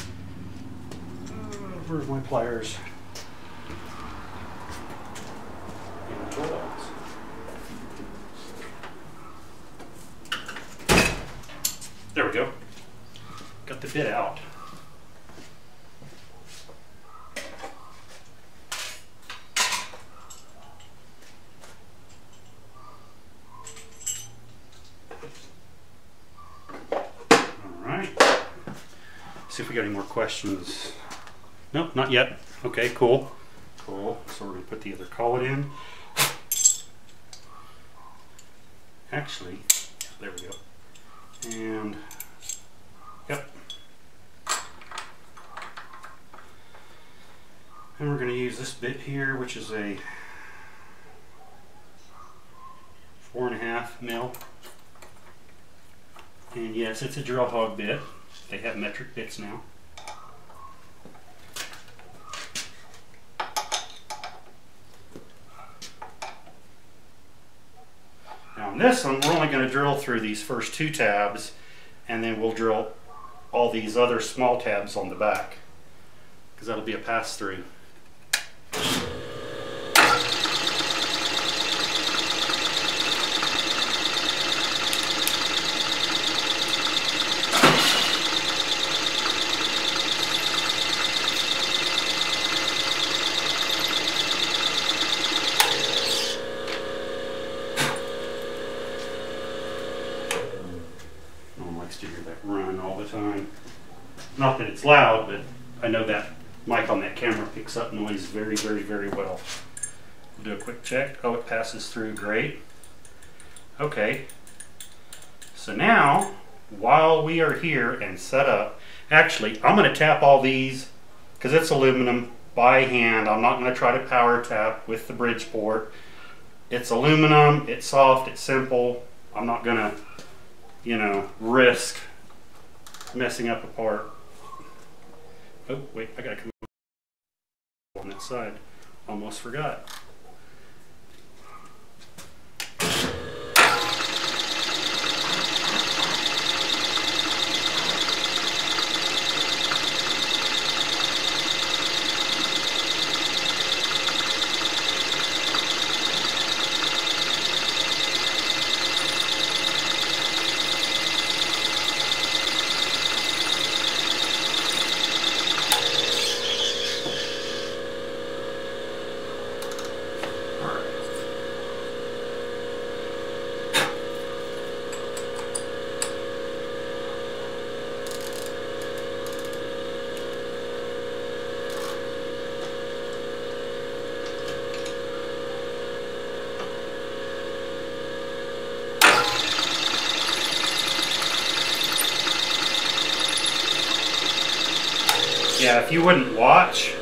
Where's my pliers? And gloves. There we go. Got the bit out. See if we got any more questions. Nope, not yet. Okay, cool. Cool. So we're going to put the other collet in. Actually, there we go. And, yep. And we're going to use this bit here, which is a 4.5 mil. And yes, it's a drill hog bit. They have metric bits now. Now on this one, we're only going to drill through these first 2 tabs, and then we'll drill all these other small tabs on the back, because that'll be a pass-through. To hear that run all the time. Not that it's loud, but I know that mic on that camera picks up noise very, very, very well. We'll do a quick check. Oh, it passes through. Great. Okay. So now, while we are here and set up, actually, I'm going to tap all these because it's aluminum by hand. I'm not going to try to power tap with the Bridgeport. It's aluminum. It's soft. It's simple. I'm not going to, you know, risk messing up a part. Oh, wait, I gotta come on that side. Almost forgot. Yeah, if you wouldn't watch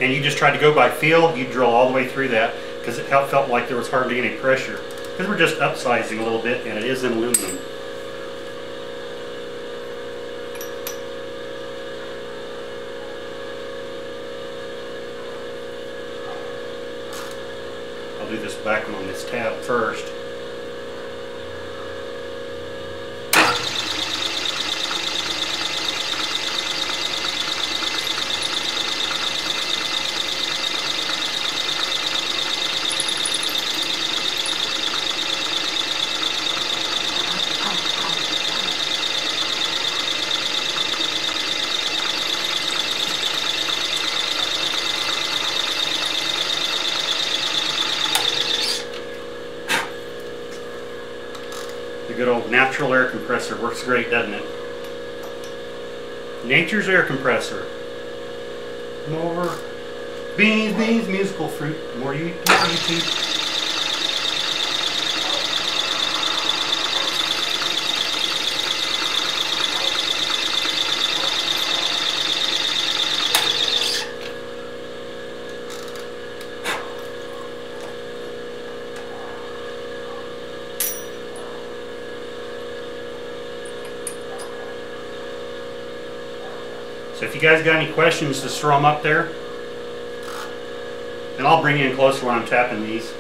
and you just tried to go by feel, you'd drill all the way through that because it felt like there was hardly any pressure. Because we're just upsizing a little bit and it is in aluminum. do this back one on this tab first. The good old natural air compressor works great, doesn't it? Nature's air compressor. More beans, musical fruit. The more you eat, the more you eat. So if you guys got any questions, just throw them up there. And I'll bring you in closer when I'm tapping these.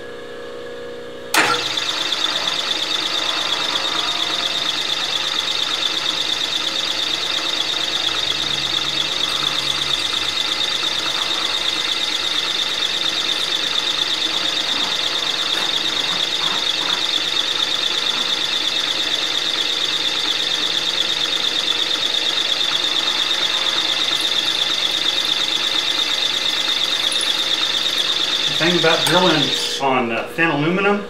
The thing about drilling on thin aluminum,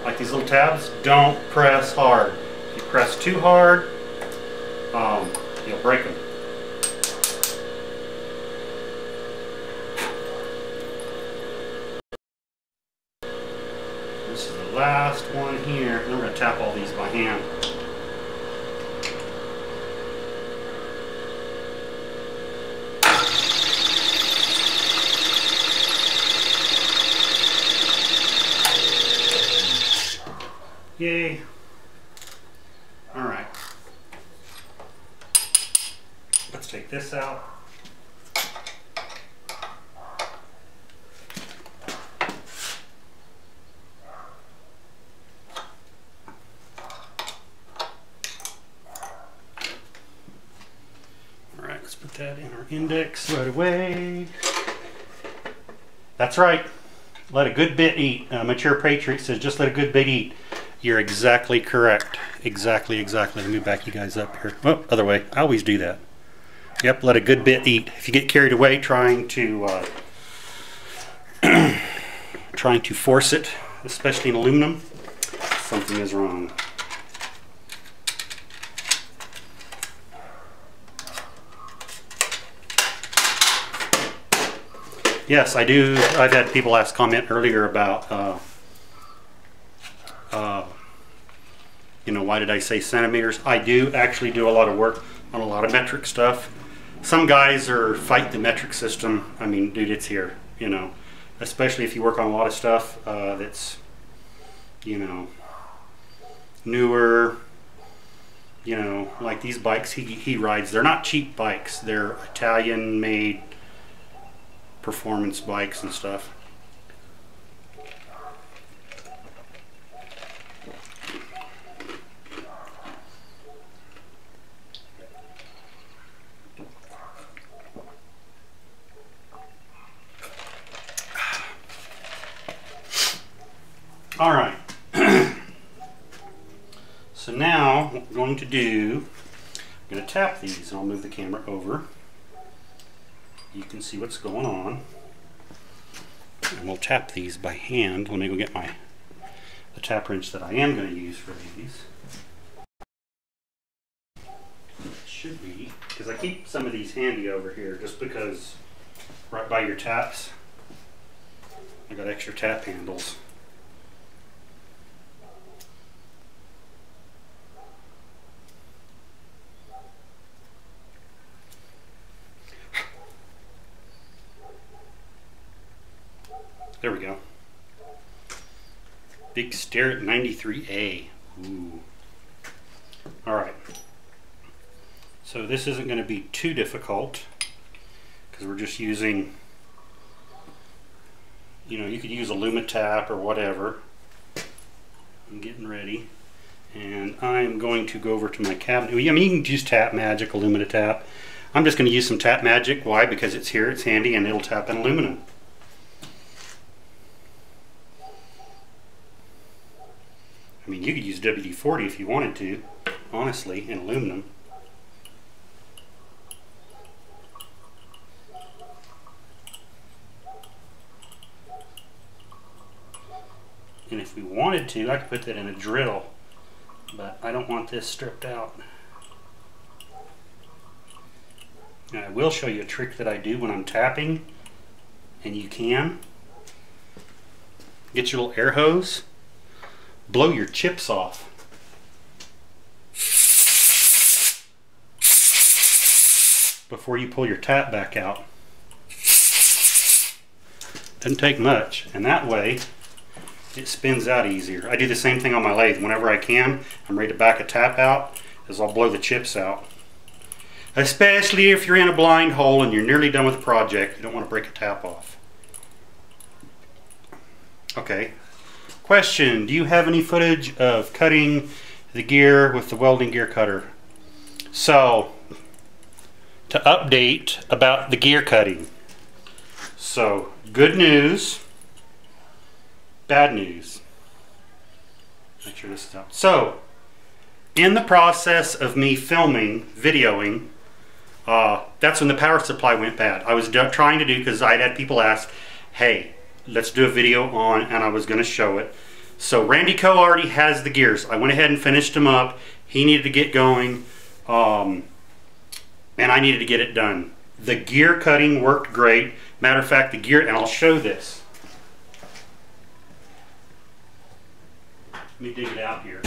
like these little tabs, don't press hard. If you press too hard, you'll break them. This is the last one here, and we're going to tap all these by hand. Yay. Alright. Let's take this out. Alright, let's put that in our index right away. That's right. Let a good bit eat. Mature Patriot says just let a good bit eat. You're exactly correct. Exactly. Let me back you guys up here. Oh, other way. I always do that. Yep, let a good bit eat. If you get carried away trying to force it, especially in aluminum, something is wrong. Yes, I do. I've had people comment earlier about you know, why did I say centimeters? I do actually do a lot of work on a lot of metric stuff. Some guys fight the metric system. I mean, dude, it's here, you know, especially if you work on a lot of stuff that's, you know, newer, you know, like these bikes he rides. They're not cheap bikes. They're Italian made performance bikes and stuff. All right. So now what we're going to do, I'm going to tap these, and I'll move the camera over. You can see what's going on. And we'll tap these by hand. Let me go get the tap wrench that I am going to use for these. It should be, because I keep some of these handy over here just because right by your taps I got extra tap handles. There we go. Big Starrett 93A. Ooh. Alright. So this isn't going to be too difficult because we're just using You know, you could use a Lumitap or whatever. I'm getting ready. And I'm going to go over to my cabinet. I mean, you can use Tap Magic, Aluminitap. I'm just going to use some Tap Magic. Why? Because it's here, it's handy, and it'll tap in aluminum. I mean, you could use WD-40 if you wanted to, honestly, in aluminum. And if we wanted to, I could put that in a drill, but I don't want this stripped out. Now, I will show you a trick that I do when I'm tapping, and you can. Get your little air hose, blow your chips off. Before you pull your tap back out. Doesn't take much, and that way it spins out easier. I do the same thing on my lathe. Whenever I can, I'm ready to back a tap out, is I'll blow the chips out. Especially if you're in a blind hole and you're nearly done with the project, you don't want to break a tap off. Okay. Question, do you have any footage of cutting the gear with the welding gear cutter? So, to update about the gear cutting. So, good news, bad news. Make sure this is out. So, in the process of me filming, videoing, that's when the power supply went bad. I was trying to do, because I'd had people ask, hey, let's do a video on, and I was going to show it. So Randy Co already has the gears. I went ahead and finished them up. He needed to get going, and I needed to get it done. The gear cutting worked great. Matter of fact, the gear, and I'll show this. Let me dig it out here.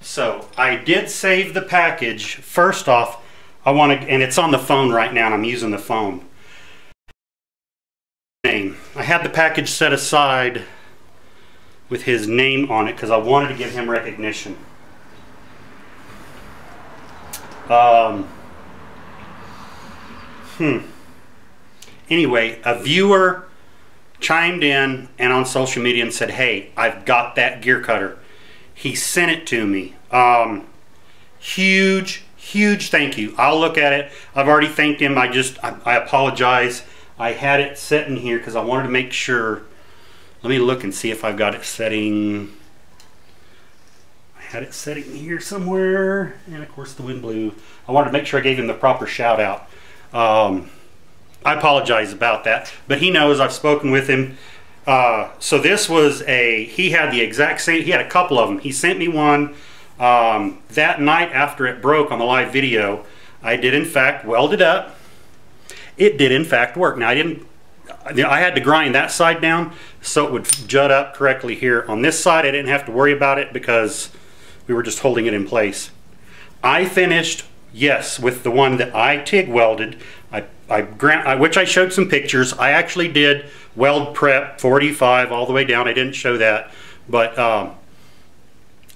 So I did save the package. First off, I want to, and it's on the phone right now, and I'm using the phone. Name. I had the package set aside with his name on it because I wanted to give him recognition. Anyway, a viewer chimed in and on social media and said, hey, I've got that gear cutter. He sent it to me. Huge thank you. I'll look at it. I've already thanked him. I apologize. I had it set in here because I wanted to make sure. Let me look and see if I've got it setting. I had it setting here somewhere, and of course the wind blew. I wanted to make sure I gave him the proper shout out. I apologize about that, but he knows I've spoken with him. So this was he had the exact same, he had a couple of them. He sent me one that night after it broke on the live video. I did in fact weld it up. It did in fact work. Now I had to grind that side down so it would jut up correctly here. On this side I didn't have to worry about it because we were just holding it in place. I finished, yes, with the one that I TIG welded, which I showed some pictures. I actually did weld prep 45 all the way down. I didn't show that, but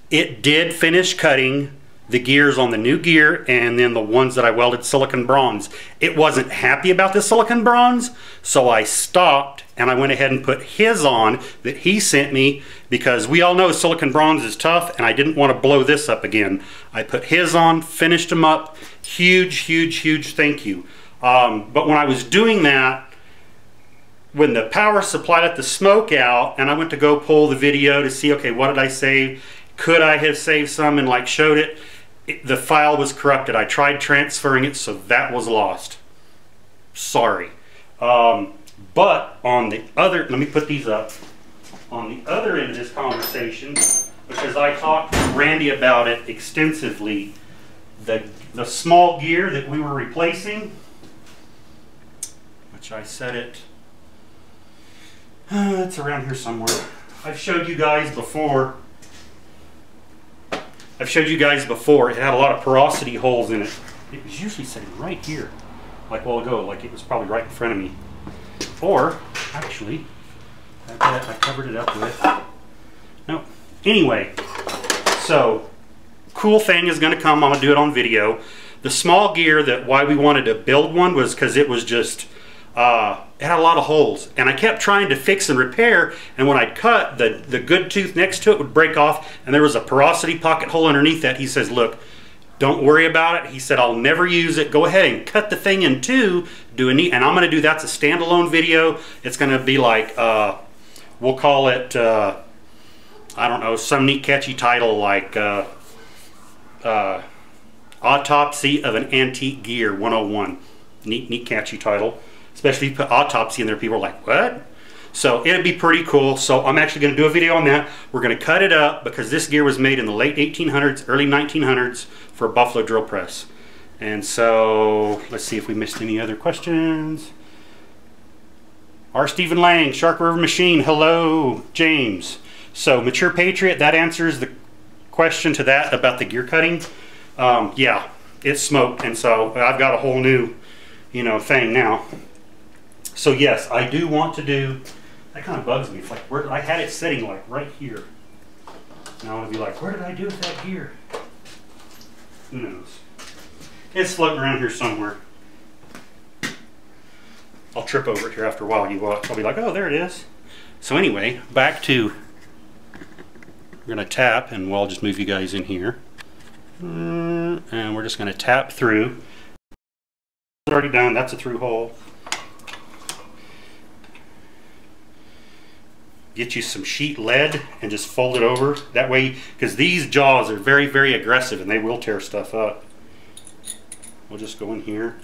it did finish cutting the gears on the new gear and then the ones that I welded silicon bronze. It wasn't happy about the silicon bronze, so I stopped and I went ahead and put his on that he sent me because we all know silicon bronze is tough and I didn't want to blow this up again. I put his on, finished him up. Huge thank you. But when I was doing that, when the power supply let the smoke out and I went to go pull the video to see, okay, what did I save? Could I have saved some and like showed it? The file was corrupted. I tried transferring it, so that was lost. Sorry. But on the other, let me put these up. On the other end of this conversation, because I talked to Randy about it extensively, the small gear that we were replacing, which I set it, it's around here somewhere. I've showed you guys before. It had a lot of porosity holes in it. It was usually sitting right here, like a while ago, like it was probably right in front of me. Or, actually, I covered it up with. No. Anyway, so, cool thing is going to come. I'm going to do it on video. The small gear, that why we wanted to build one was because it was just, it had a lot of holes. And I kept trying to fix and repair, and when I'd cut, the good tooth next to it would break off, and there was a porosity pocket hole underneath that. He says, look, don't worry about it. He said, I'll never use it. Go ahead and cut the thing in two, do a neat, and I'm going to do, that's a standalone video. It's going to be like, we'll call it, I don't know, some neat catchy title like Autopsy of an Antique Gear 101. Neat catchy title. Especially if you put autopsy in there, people are like, what? So it'd be pretty cool. So I'm actually going to do a video on that. We're going to cut it up because this gear was made in the late 1800s, early 1900s for a Buffalo drill press. And so let's see if we missed any other questions. R. Stephen Lang, Shark River Machine, hello, James. So Mature Patriot, that answers the question to that about the gear cutting. Yeah, it's smoked, and so I've got a whole new, you know, thing now. So yes, I do want to do, that kind of bugs me. It's like, where, I had it sitting like right here. Now I want to be like, where did I do with that gear? Who knows? It's floating around here somewhere. I'll trip over it here after a while. You watch, I'll be like, oh, there it is. So anyway, back to, we're going to tap, and we'll just move you guys in here. And we're just going to tap through. It's already done. That's a through hole. Get you some sheet lead and just fold it over. That way, because these jaws are very, very aggressive and they will tear stuff up. We'll just go in here.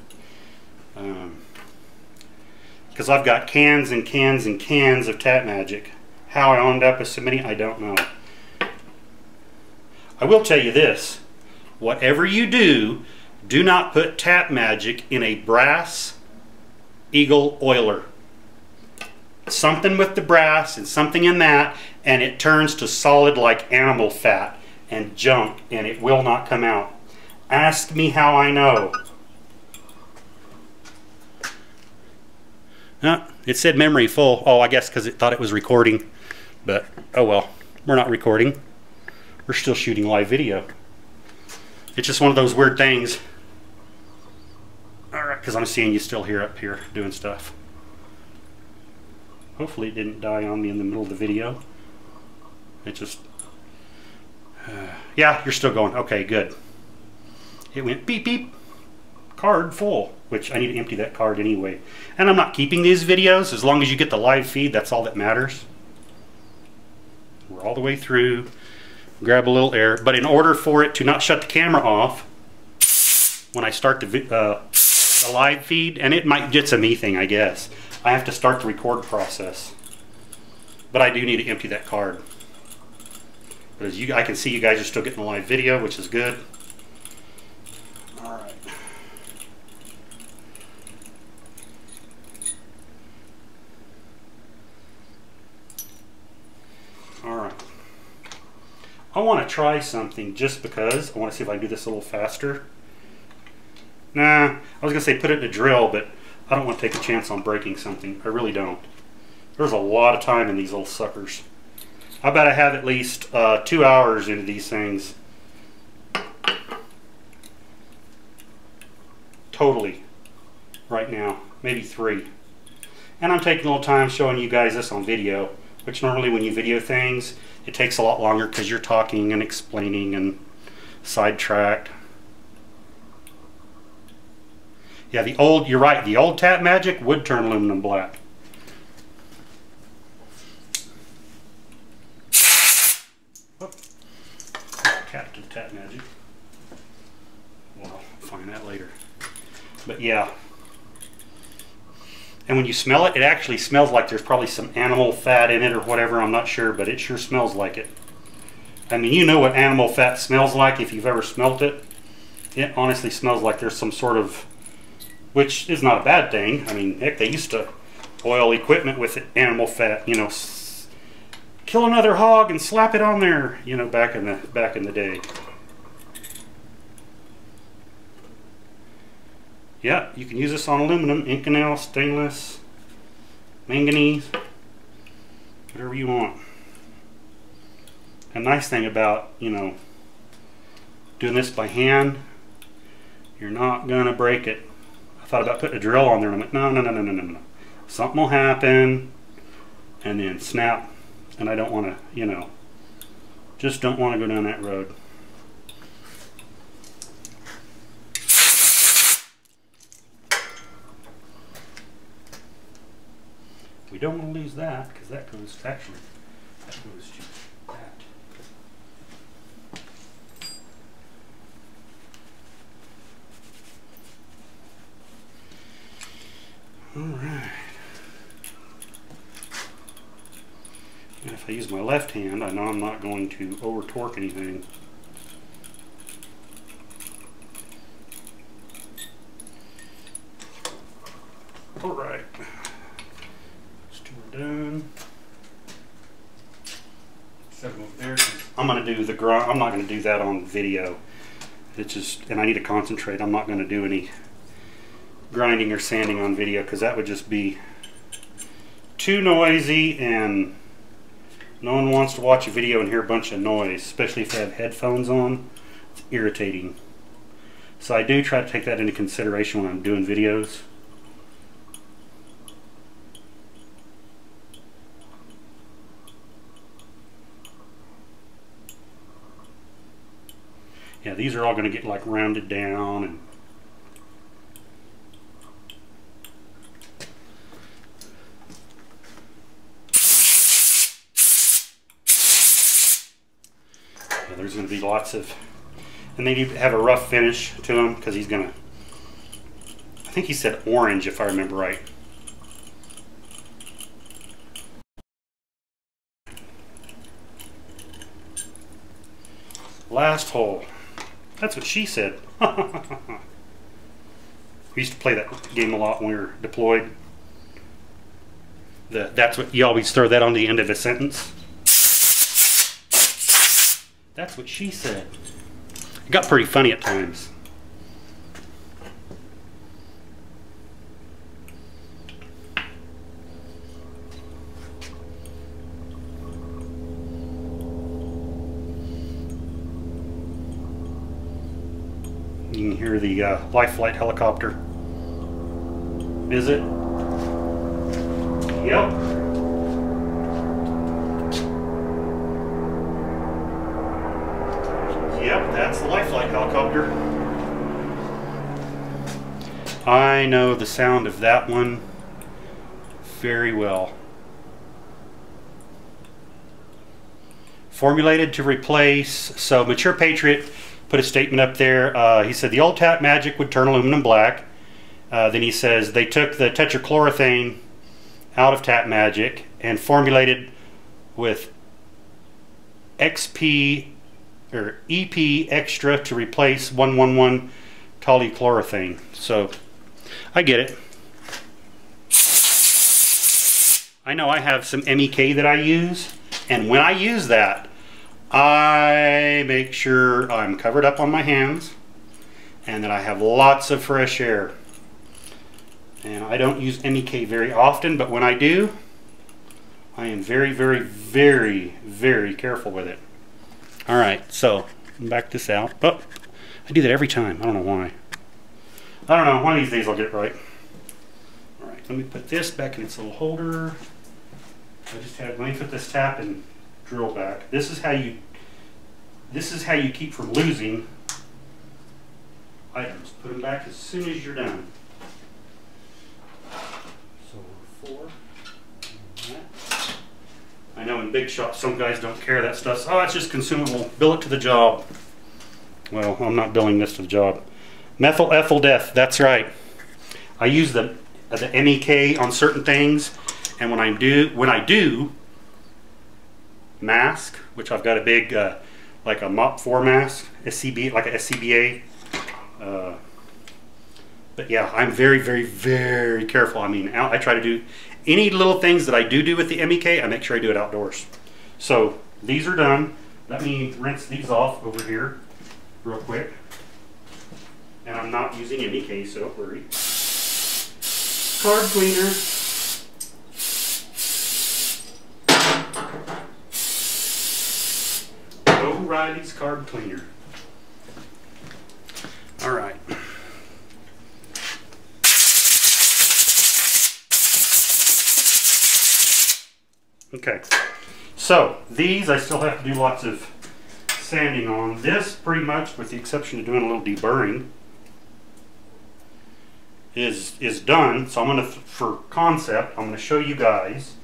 Because I've got cans and cans and cans of Tap Magic. How I ended up with so many, I don't know. I will tell you this. Whatever you do, do not put Tap Magic in a brass eagle oiler. Something with the brass and something in that, and it turns to solid like animal fat and junk, and it will not come out. Ask me how I know. It said memory full. Oh, I guess because it thought it was recording. But, oh well, we're not recording. We're still shooting live video. It's just one of those weird things. Alright, because I'm seeing you still here up here doing stuff. Hopefully it didn't die on me in the middle of the video. It just... yeah, you're still going. Okay, good. It went beep beep. Card full. Which I need to empty that card anyway. And I'm not keeping these videos. As long as you get the live feed, that's all that matters. We're all the way through. Grab a little air. But in order for it to not shut the camera off when I start the live feed, and it might, it's a me thing, I guess. I have to start the record process. But I do need to empty that card. But as I can see, you guys are still getting a live video, which is good. Alright. Alright. I want to try something just because. I want to see if I can do this a little faster. Nah, I was going to say put it in a drill, but I don't want to take a chance on breaking something. I really don't. There's a lot of time in these little suckers. I bet I have at least 2 hours into these things. Totally. Right now. Maybe 3. And I'm taking a little time showing you guys this on video. Which normally when you video things, it takes a lot longer because you're talking and explaining and sidetracked. Yeah, the old, you're right, the old Tap Magic would turn aluminum black. Oh. Cat to the Tap Magic. Well, I'll find that later. But yeah. And when you smell it, it actually smells like there's probably some animal fat in it or whatever, I'm not sure, but it sure smells like it. I mean, you know what animal fat smells like if you've ever smelt it. It honestly smells like there's some sort of, which is not a bad thing. I mean, heck, they used to oil equipment with animal fat, you know, kill another hog and slap it on there, you know, back in the day. Yeah, you can use this on aluminum, Inconel, stainless, manganese, whatever you want. A nice thing about, you know, doing this by hand, You're not gonna break it. I thought about putting a drill on there, and I'm like, no, no, no, no, no, no, no. Something will happen, and then snap, and I don't want to, you know, just don't want to go down that road. We don't want to lose that, because that goes, actually, that goes to that. Alright. And if I use my left hand, I know I'm not going to over torque anything. Alright. Those two are done. Set them over there. I'm going to do the grind. I'm not going to do that on video. It's just, and I need to concentrate. I'm not going to do any grinding or sanding on video because that would just be too noisy, and no one wants to watch a video and hear a bunch of noise, especially if they have headphones on. It's irritating. So I do try to take that into consideration when I'm doing videos. Yeah, these are all going to get like rounded down, and there's going to be lots of, and they need to have a rough finish to them because he's going to, I think he said orange if I remember right. Last hole. That's what she said. We used to play that game a lot when we were deployed. That's what you always throw that on the end of a sentence. That's what she said. It got pretty funny at times. You can hear the Life Flight helicopter. Is it? Yep. Yep, that's the Life Flight helicopter. I know the sound of that one very well. Formulated to replace, so Mature Patriot put a statement up there. He said the old Tap Magic would turn aluminum black. Then he says they took the tetrachloroethane out of Tap Magic and formulated with XP or EP extra to replace 111 polychloroethane. So I get it. I know I have some MEK that I use, and when I use that, I make sure I'm covered up on my hands and that I have lots of fresh air. And I don't use MEK very often, but when I do, I am very, very, very, very careful with it. Alright, so back this out. Oh, I do that every time. I don't know why. I don't know. One of these days I'll get it right. Alright, let me put this back in its little holder. Let me put this tap and drill back. This is how you keep from losing items. Put them back as soon as you're done. So 4. I know in big shops some guys don't care that stuff. Oh, it's just consumable. Bill it to the job. Well, I'm not billing this to the job. Methyl ethyl death. That's right. I use the MEK on certain things, and when I do mask, which I've got a big like a MOP 4 mask, SCB, like a SCBA. But yeah, I'm very, very, very careful. I mean, I try to do any little things that I do with the MEK, I make sure I do it outdoors. So these are done. Let me rinse these off over here real quick. And I'm not using MEK, so don't worry. Carb cleaner. O'Reilly's carb cleaner. All right. Okay, so these I still have to do lots of sanding on. This pretty much, with the exception of doing a little deburring, is done. So I'm going to, for concept, I'm going to show you guys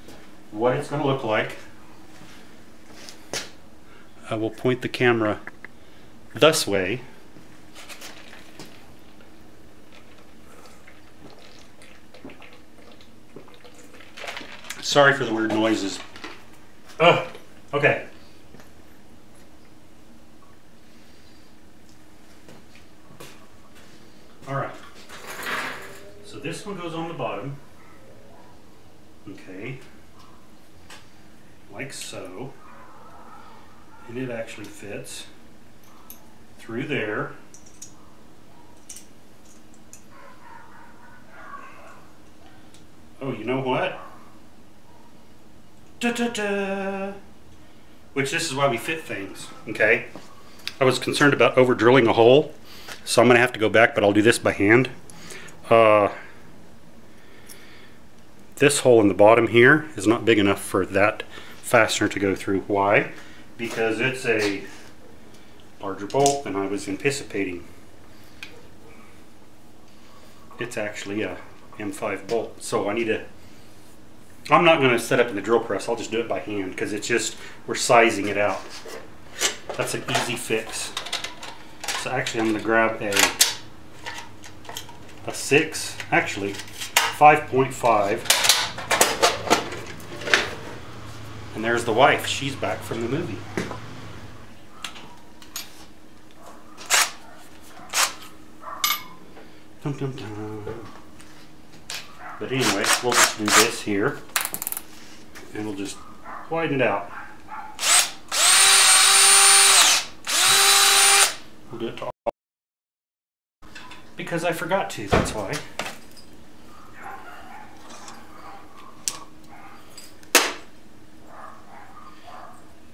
what it's going to look like. I will point the camera this way. Sorry for the weird noises. Ugh. Okay. Alright. So this one goes on the bottom. Okay. Like so. And it actually fits through there. Oh, you know what? Da-da-da. Which this is why we fit things, okay? I was concerned about over drilling a hole, so I'm gonna have to go back, but I'll do this by hand. This hole in the bottom here is not big enough for that fastener to go through. Why? Because it's a larger bolt than I was anticipating. It's actually a M5 bolt, so I need to, I'm not going to set up in the drill press, I'll just do it by hand because it's just, we're sizing it out. That's an easy fix. So actually I'm going to grab a 6, actually 5.5. And there's the wife, she's back from the movie. Dum, dum, dum. But anyway, we'll just do this here. And we'll just widen it out. We'll do it to all. Because I forgot to, that's why.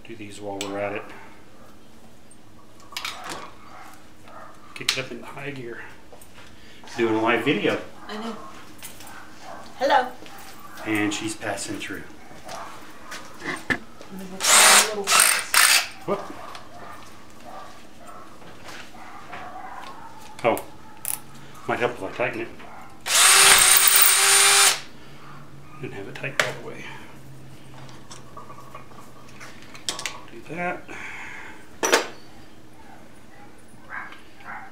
Do these while we're at it. Kick it up into high gear. Doing a live video. I know. Hello. And she's passing through. Whoop. Oh, might help if I tighten it. Didn't have it tightened all the way. Do that.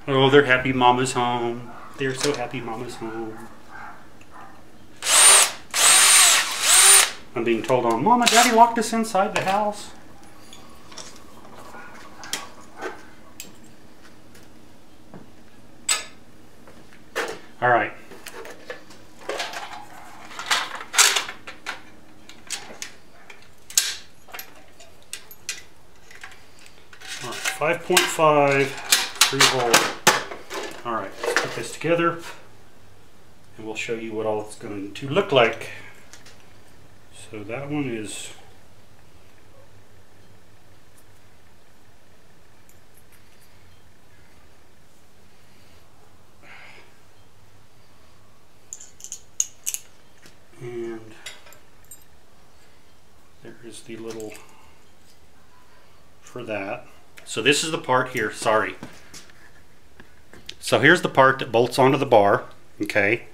Oh, they're happy Mama's home. They're so happy Mama's home. I'm being told on, Mama, Daddy locked us inside the house. All right. All right, 5.5 through hole. All right, let's put this together and we'll show you what all it's going to look like. So that one is and there is the little for that. So this is the part here, sorry. So here's the part that bolts onto the bar, okay?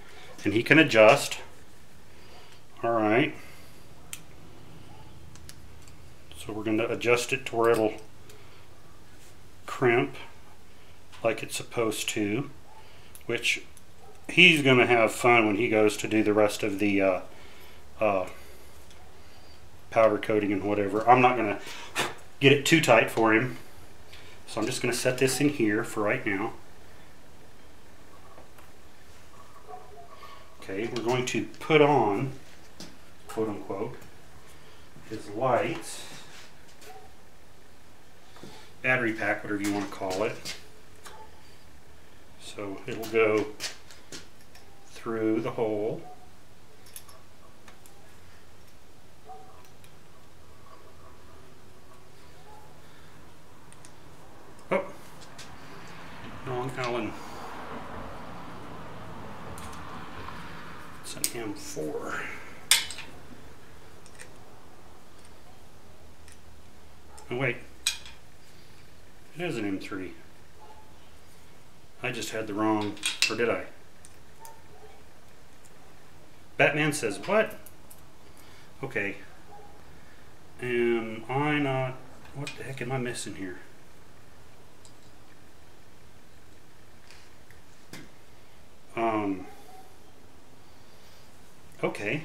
And he can adjust. All right. So we're going to adjust it to where it'll crimp like it's supposed to, which he's going to have fun when he goes to do the rest of the powder coating and whatever. I'm not going to get it too tight for him. So I'm just going to set this in here for right now. Okay, we're going to put on, quote unquote, his lights. Battery pack, whatever you want to call it. So it'll go through the hole. Oh, wrong Allen. It's an M4. Oh wait, it is an M3. I just had the wrong, or did I? Batman says, what? Okay. Am I not, what the heck am I missing here? Okay,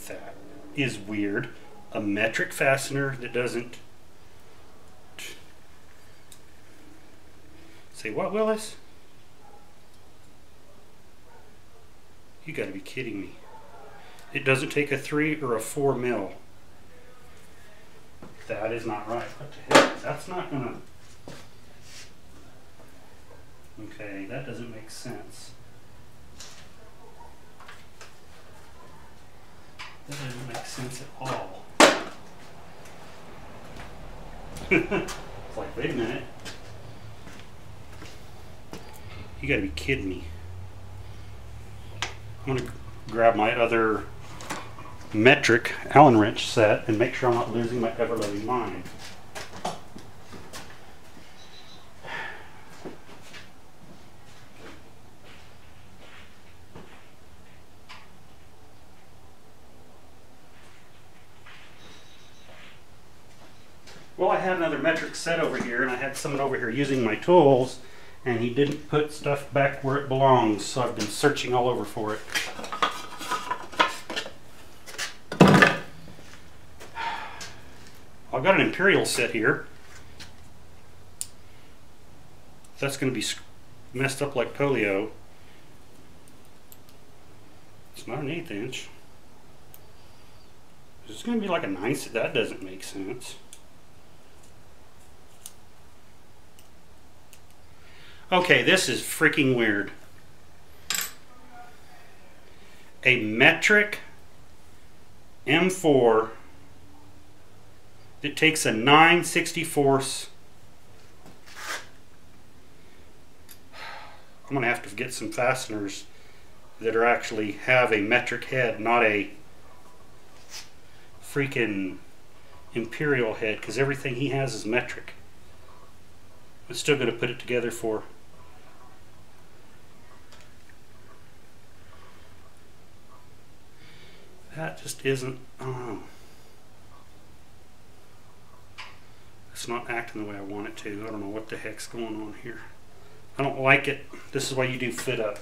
that is weird. A metric fastener that doesn't... Say what, Willis? You gotta be kidding me. It doesn't take a 3 or a 4 mil. That is not right. What the heck? That's not gonna... Okay, that doesn't make sense. That doesn't make sense at all. It's like, wait a minute. You gotta be kidding me. I'm gonna grab my other metric Allen wrench set and make sure I'm not losing my ever-loving mind. Well, I had another metric set over here, and I had someone over here using my tools, and he didn't put stuff back where it belongs, so I've been searching all over for it. I've got an Imperial set here. That's going to be messed up like polio. It's not an 1/8 inch. It's going to be like a 9. That doesn't make sense. Okay, this is freaking weird. A metric M4 that takes a 9/64. I'm going to have to get some fasteners that are actually have a metric head, not a freaking Imperial head, because everything he has is metric. I'm still going to put it together for... That just isn't... Oh. It's not acting the way I want it to. I don't know what the heck's going on here. I don't like it. This is why you do fit up.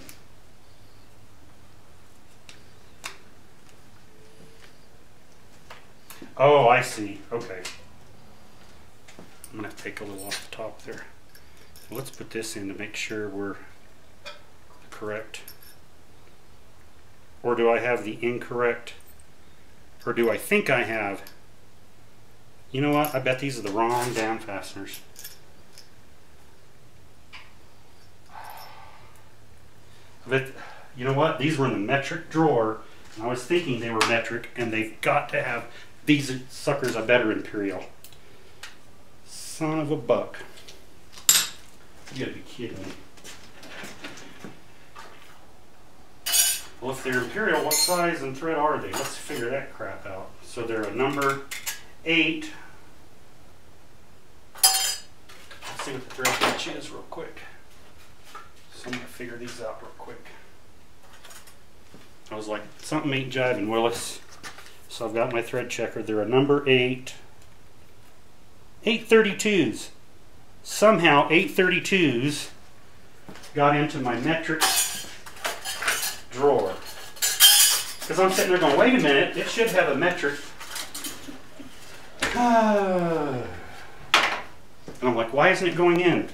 Oh, I see. Okay. I'm going to have to take a little off the top there. Let's put this in to make sure we're correct. Or do I have the incorrect? Or do I think I have? You know what? I bet these are the wrong damn fasteners. But you know what? These were in the metric drawer, and I was thinking they were metric, and they've got to have these suckers. I bet are Imperial. Son of a buck! You gotta be kidding me. Well, if they're Imperial, what size and thread are they? Let's figure that crap out. So they're a number 8. Let's see what the thread pitch is real quick. So I'm going to figure these out real quick. I was like, something ain't jiving, Willis. So I've got my thread checker. They're a number 8. 832s. Somehow 832s got into my metric drawer. Because I'm sitting there going, wait a minute, it should have a metric. And I'm like, why isn't it going in?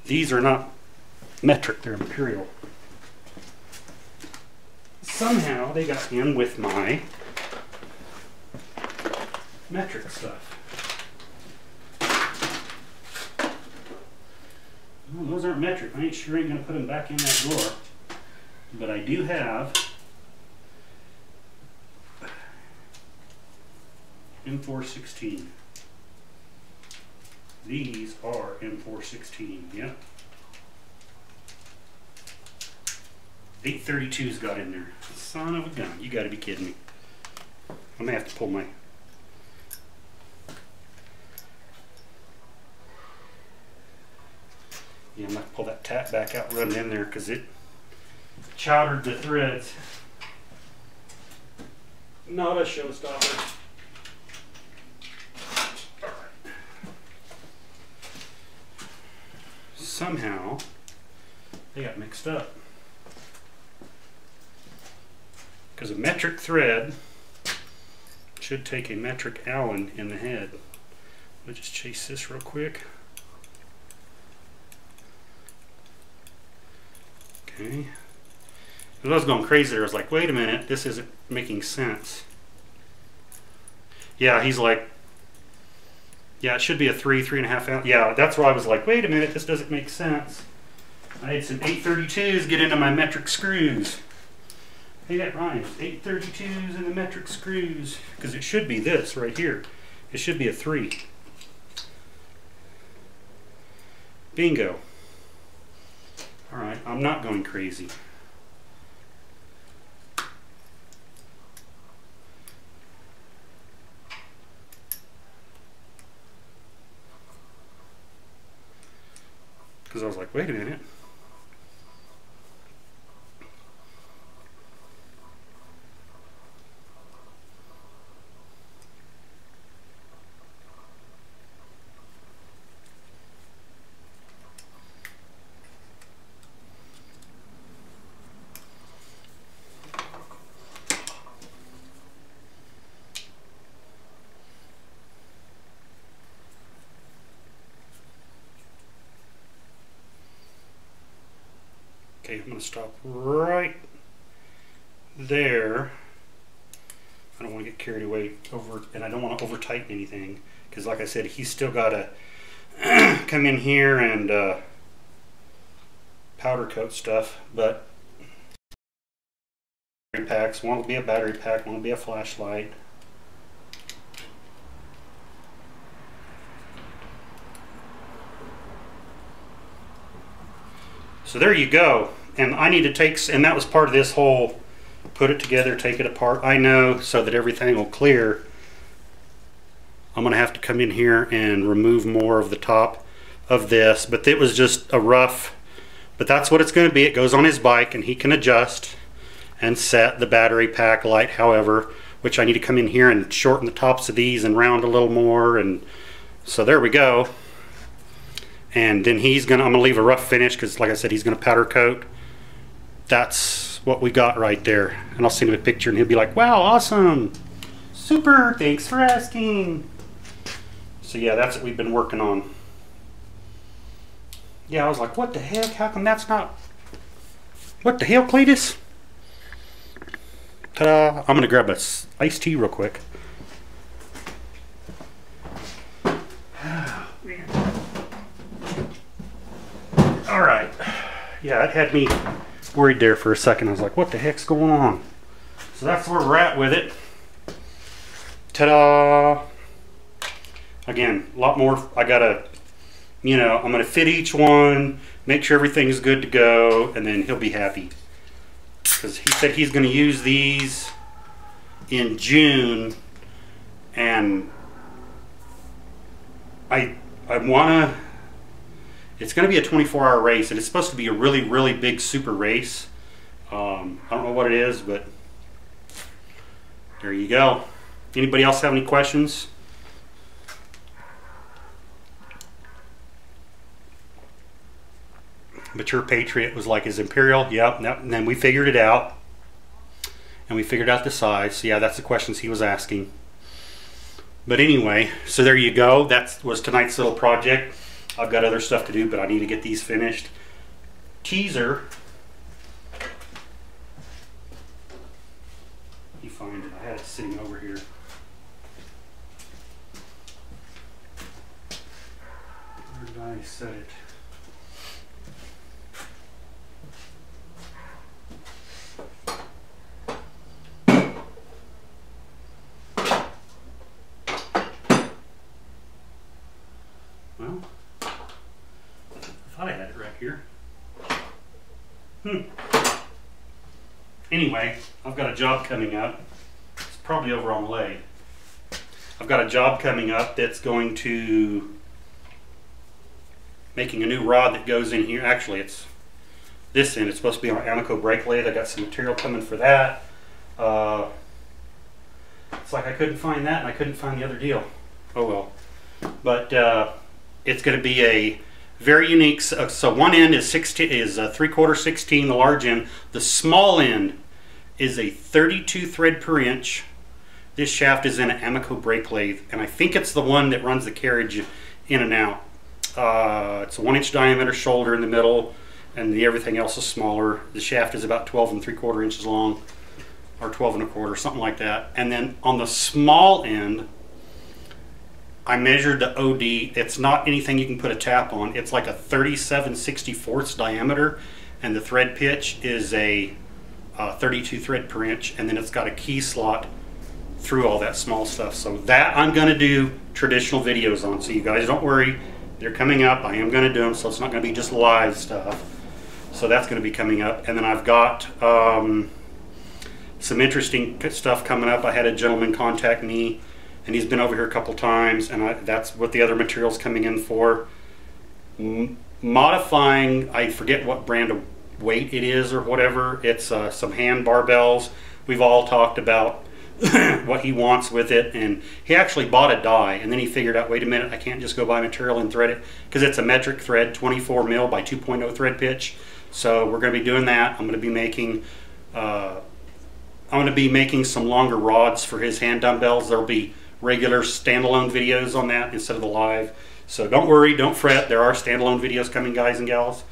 These are not metric, they're Imperial. Somehow they got in with my metric stuff. Well, those aren't metric. I ain't sure ain't going to put them back in that drawer. But I do have M416. These are M416, yep. 832's got in there. Son of a gun, you gotta be kidding me. I'm gonna have to pull my... Yeah, I'm going to pull that tap back out, run it in there because it chowdered the threads. Not a showstopper. Somehow they got mixed up because a metric thread should take a metric Allen in the head. Let me just chase this real quick. Okay. I was going crazy there. I was like, wait a minute, this isn't making sense. Yeah, he's like, yeah, it should be a 3.5 ounce. Yeah, that's where I was like, wait a minute, this doesn't make sense. I had some 832s get into my metric screws. Hey, that rhymes. 832s in the metric screws. Because it should be this right here. It should be a 3. Bingo. Alright, I'm not going crazy. Because I was like, wait a minute. Okay, I'm going to stop right there. I don't want to get carried away over, and I don't want to over tighten anything because, like I said, he's still got to come in here and powder coat stuff. But battery packs, one will be a battery pack, one will be a flashlight. So there you go. And I need to take, and that was part of this whole put it together, take it apart. I know, so that everything will clear, I'm going to have to come in here and remove more of the top of this. But it was just a rough, but that's what it's going to be. It goes on his bike and he can adjust and set the battery pack light however, which I need to come in here and shorten the tops of these and round a little more. And so there we go. And then I'm gonna leave a rough finish because, like I said, he's gonna powder coat. That's what we got right there. And I'll send him a picture and he'll be like, wow, awesome, super, thanks for asking. So yeah, that's what we've been working on. Yeah, I was like, what the heck, how come that's not, what the hell, Cletus? Ta-da, I'm gonna grab a iced tea real quick. All right, yeah, it had me worried there for a second. I was like, what the heck's going on? So that's where we're at with it. Ta-da! Again, a lot more. I gotta, I'm gonna fit each one, make sure everything's good to go, and then he'll be happy. Because he said he's gonna use these in June, and I wanna, it's going to be a 24-hour race, and it's supposed to be a really, really big super race. I don't know what it is, but there you go. Anybody else have any questions? But your Patriot was like his Imperial. Yep. And then we figured it out. And we figured out the size. So yeah, that's the questions he was asking. But anyway, so there you go. That was tonight's little project. I've got other stuff to do, but I need to get these finished. Teaser. You find it. I had it sitting over here. Where did I set it? Well, I thought I had it right here. Anyway, I've got a job coming up. It's probably over on Lay. I've got a job coming up that's going to making a new rod that goes in here. Actually, it's this end. It's supposed to be on Amoco brake lathe. I got some material coming for that. It's like I couldn't find that and I couldn't find the other deal. Oh well. But it's going to be a very unique. So one end is 3/4 16, the large end. The small end is a 32 thread per inch. This shaft is in an Amoco brake lathe, and I think it's the one that runs the carriage in and out. It's a 1-inch diameter shoulder in the middle, and everything else is smaller. The shaft is about 12 3/4 inches long, or 12 1/4, something like that. And then on the small end, I measured the OD. It's not anything you can put a tap on. It's like a 37 64ths diameter, and the thread pitch is a 32 thread per inch, and then it's got a key slot through all that small stuff. So that I'm going to do traditional videos on, so you guys don't worry, they're coming up. I am going to do them, so it's not going to be just live stuff. So that's going to be coming up. And then I've got some interesting stuff coming up. I had a gentleman contact me, and he's been over here a couple times, and that's what the other material's coming in for. Modifying, I forget what brand of weight it is or whatever. It's some hand barbells. We've all talked about what he wants with it, and he actually bought a die, and then he figured out, wait a minute, I can't just go buy material and thread it, because it's a metric thread, 24 mil by 2.0 thread pitch. So we're going to be doing that. I'm going to be making some longer rods for his hand dumbbells. There'll be regular standalone videos on that instead of the live. So don't worry, don't fret, there are standalone videos coming, guys and gals.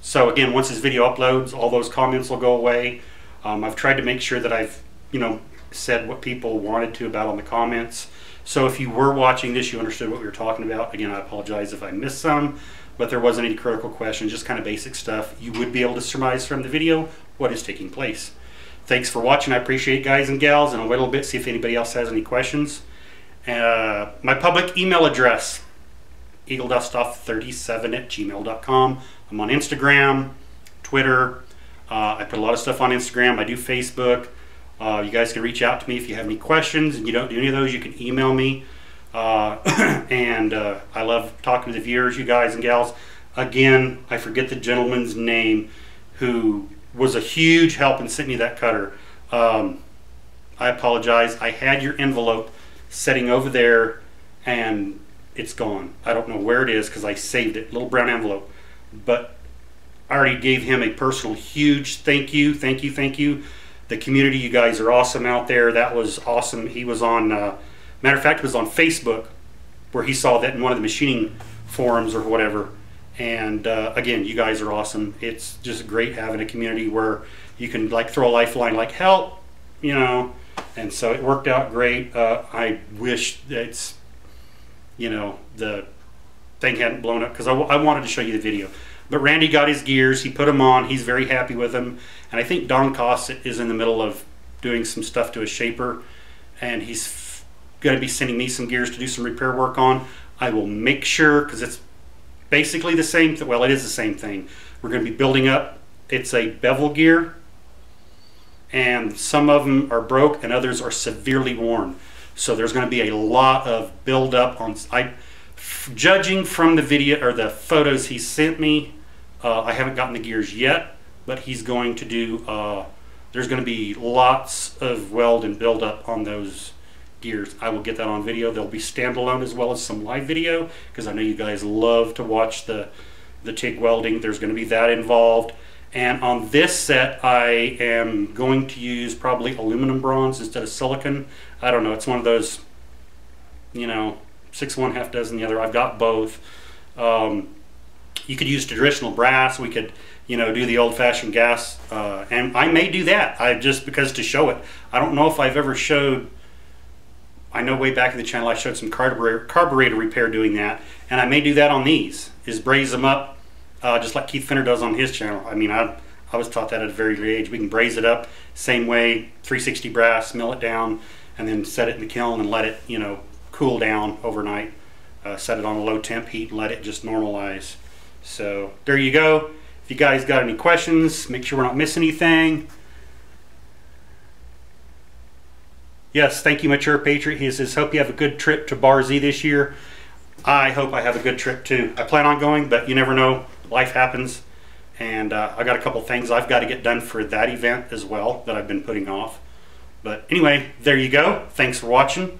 So again, once this video uploads, all those comments will go away. I've tried to make sure that I've, said what people wanted to about on the comments. So if you were watching this, you understood what we were talking about. Again, I apologize if I missed some, but there wasn't any critical questions, just kind of basic stuff. You would be able to surmise from the video what is taking place. Thanks for watching. I appreciate it, guys and gals, and I'll wait a little bit, see if anybody else has any questions. My public email address, eagledustoff37@gmail.com. I'm on Instagram, Twitter. I put a lot of stuff on Instagram. I do Facebook. You guys can reach out to me if you have any questions, and you don't do any of those, you can email me. And I love talking to the viewers, you guys and gals. Again, I forget the gentleman's name who was a huge help and sent me that cutter. I apologize. I had your envelope sitting over there and it's gone. I don't know where it is because I saved it, little brown envelope. But I already gave him a personal huge thank you, thank you, thank you. The community, you guys are awesome out there. That was awesome. He was on, matter of fact, it was on Facebook where he saw that in one of the machining forums or whatever. And again, you guys are awesome. It's just great having a community where you can like throw a lifeline like help, you know. And so it worked out great. I wish that the thing hadn't blown up because I wanted to show you the video. But Randy got his gears. He put them on. He's very happy with them. And I think Don Cossett is in the middle of doing some stuff to a shaper. And he's going to be sending me some gears to do some repair work on. I will make sure, because it's basically the same thing. Well, it is the same thing. We're going to be building up. It's a bevel gear. And some of them are broke and others are severely worn. So there's going to be a lot of build up on... Judging from the video or the photos he sent me, I haven't gotten the gears yet, but he's going to do, there's going to be lots of weld and build up on those gears. I will get that on video. They'll be standalone as well as some live video, because I know you guys love to watch the TIG welding. There's going to be that involved. And on this set, I am going to use probably aluminum bronze instead of silicon. I don't know. It's one of those, 6 one, half dozen the other. I've got both. You could use traditional brass. We could, do the old-fashioned gas, and I may do that. Just because to show it. I don't know if I've ever showed. I know way back in the channel I showed some carburetor repair doing that, and I may do that on these. Is braze them up, just like Keith Finner does on his channel. I mean, I was taught that at a very early age. We can braze it up same way, 360 brass, mill it down, and then set it in the kiln and let it, cool down overnight. Set it on a low temp heat and let it just normalize. So there you go. If you guys got any questions, make sure we're not missing anything. Yes, thank you, Mature Patriot. He says, hope you have a good trip to Bar Z this year. I hope I have a good trip too. I plan on going, but you never know. Life happens. And I got a couple things I've got to get done for that event as well that I've been putting off. But anyway, there you go. Thanks for watching.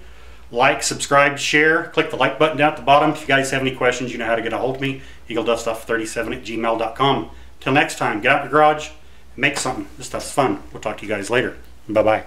Like, subscribe, share. Click the like button down at the bottom. If you guys have any questions, you know how to get a hold of me. EagleDustStuff37@gmail.com. Till next time, get out in the garage and make something. This stuff's fun. We'll talk to you guys later. Bye-bye.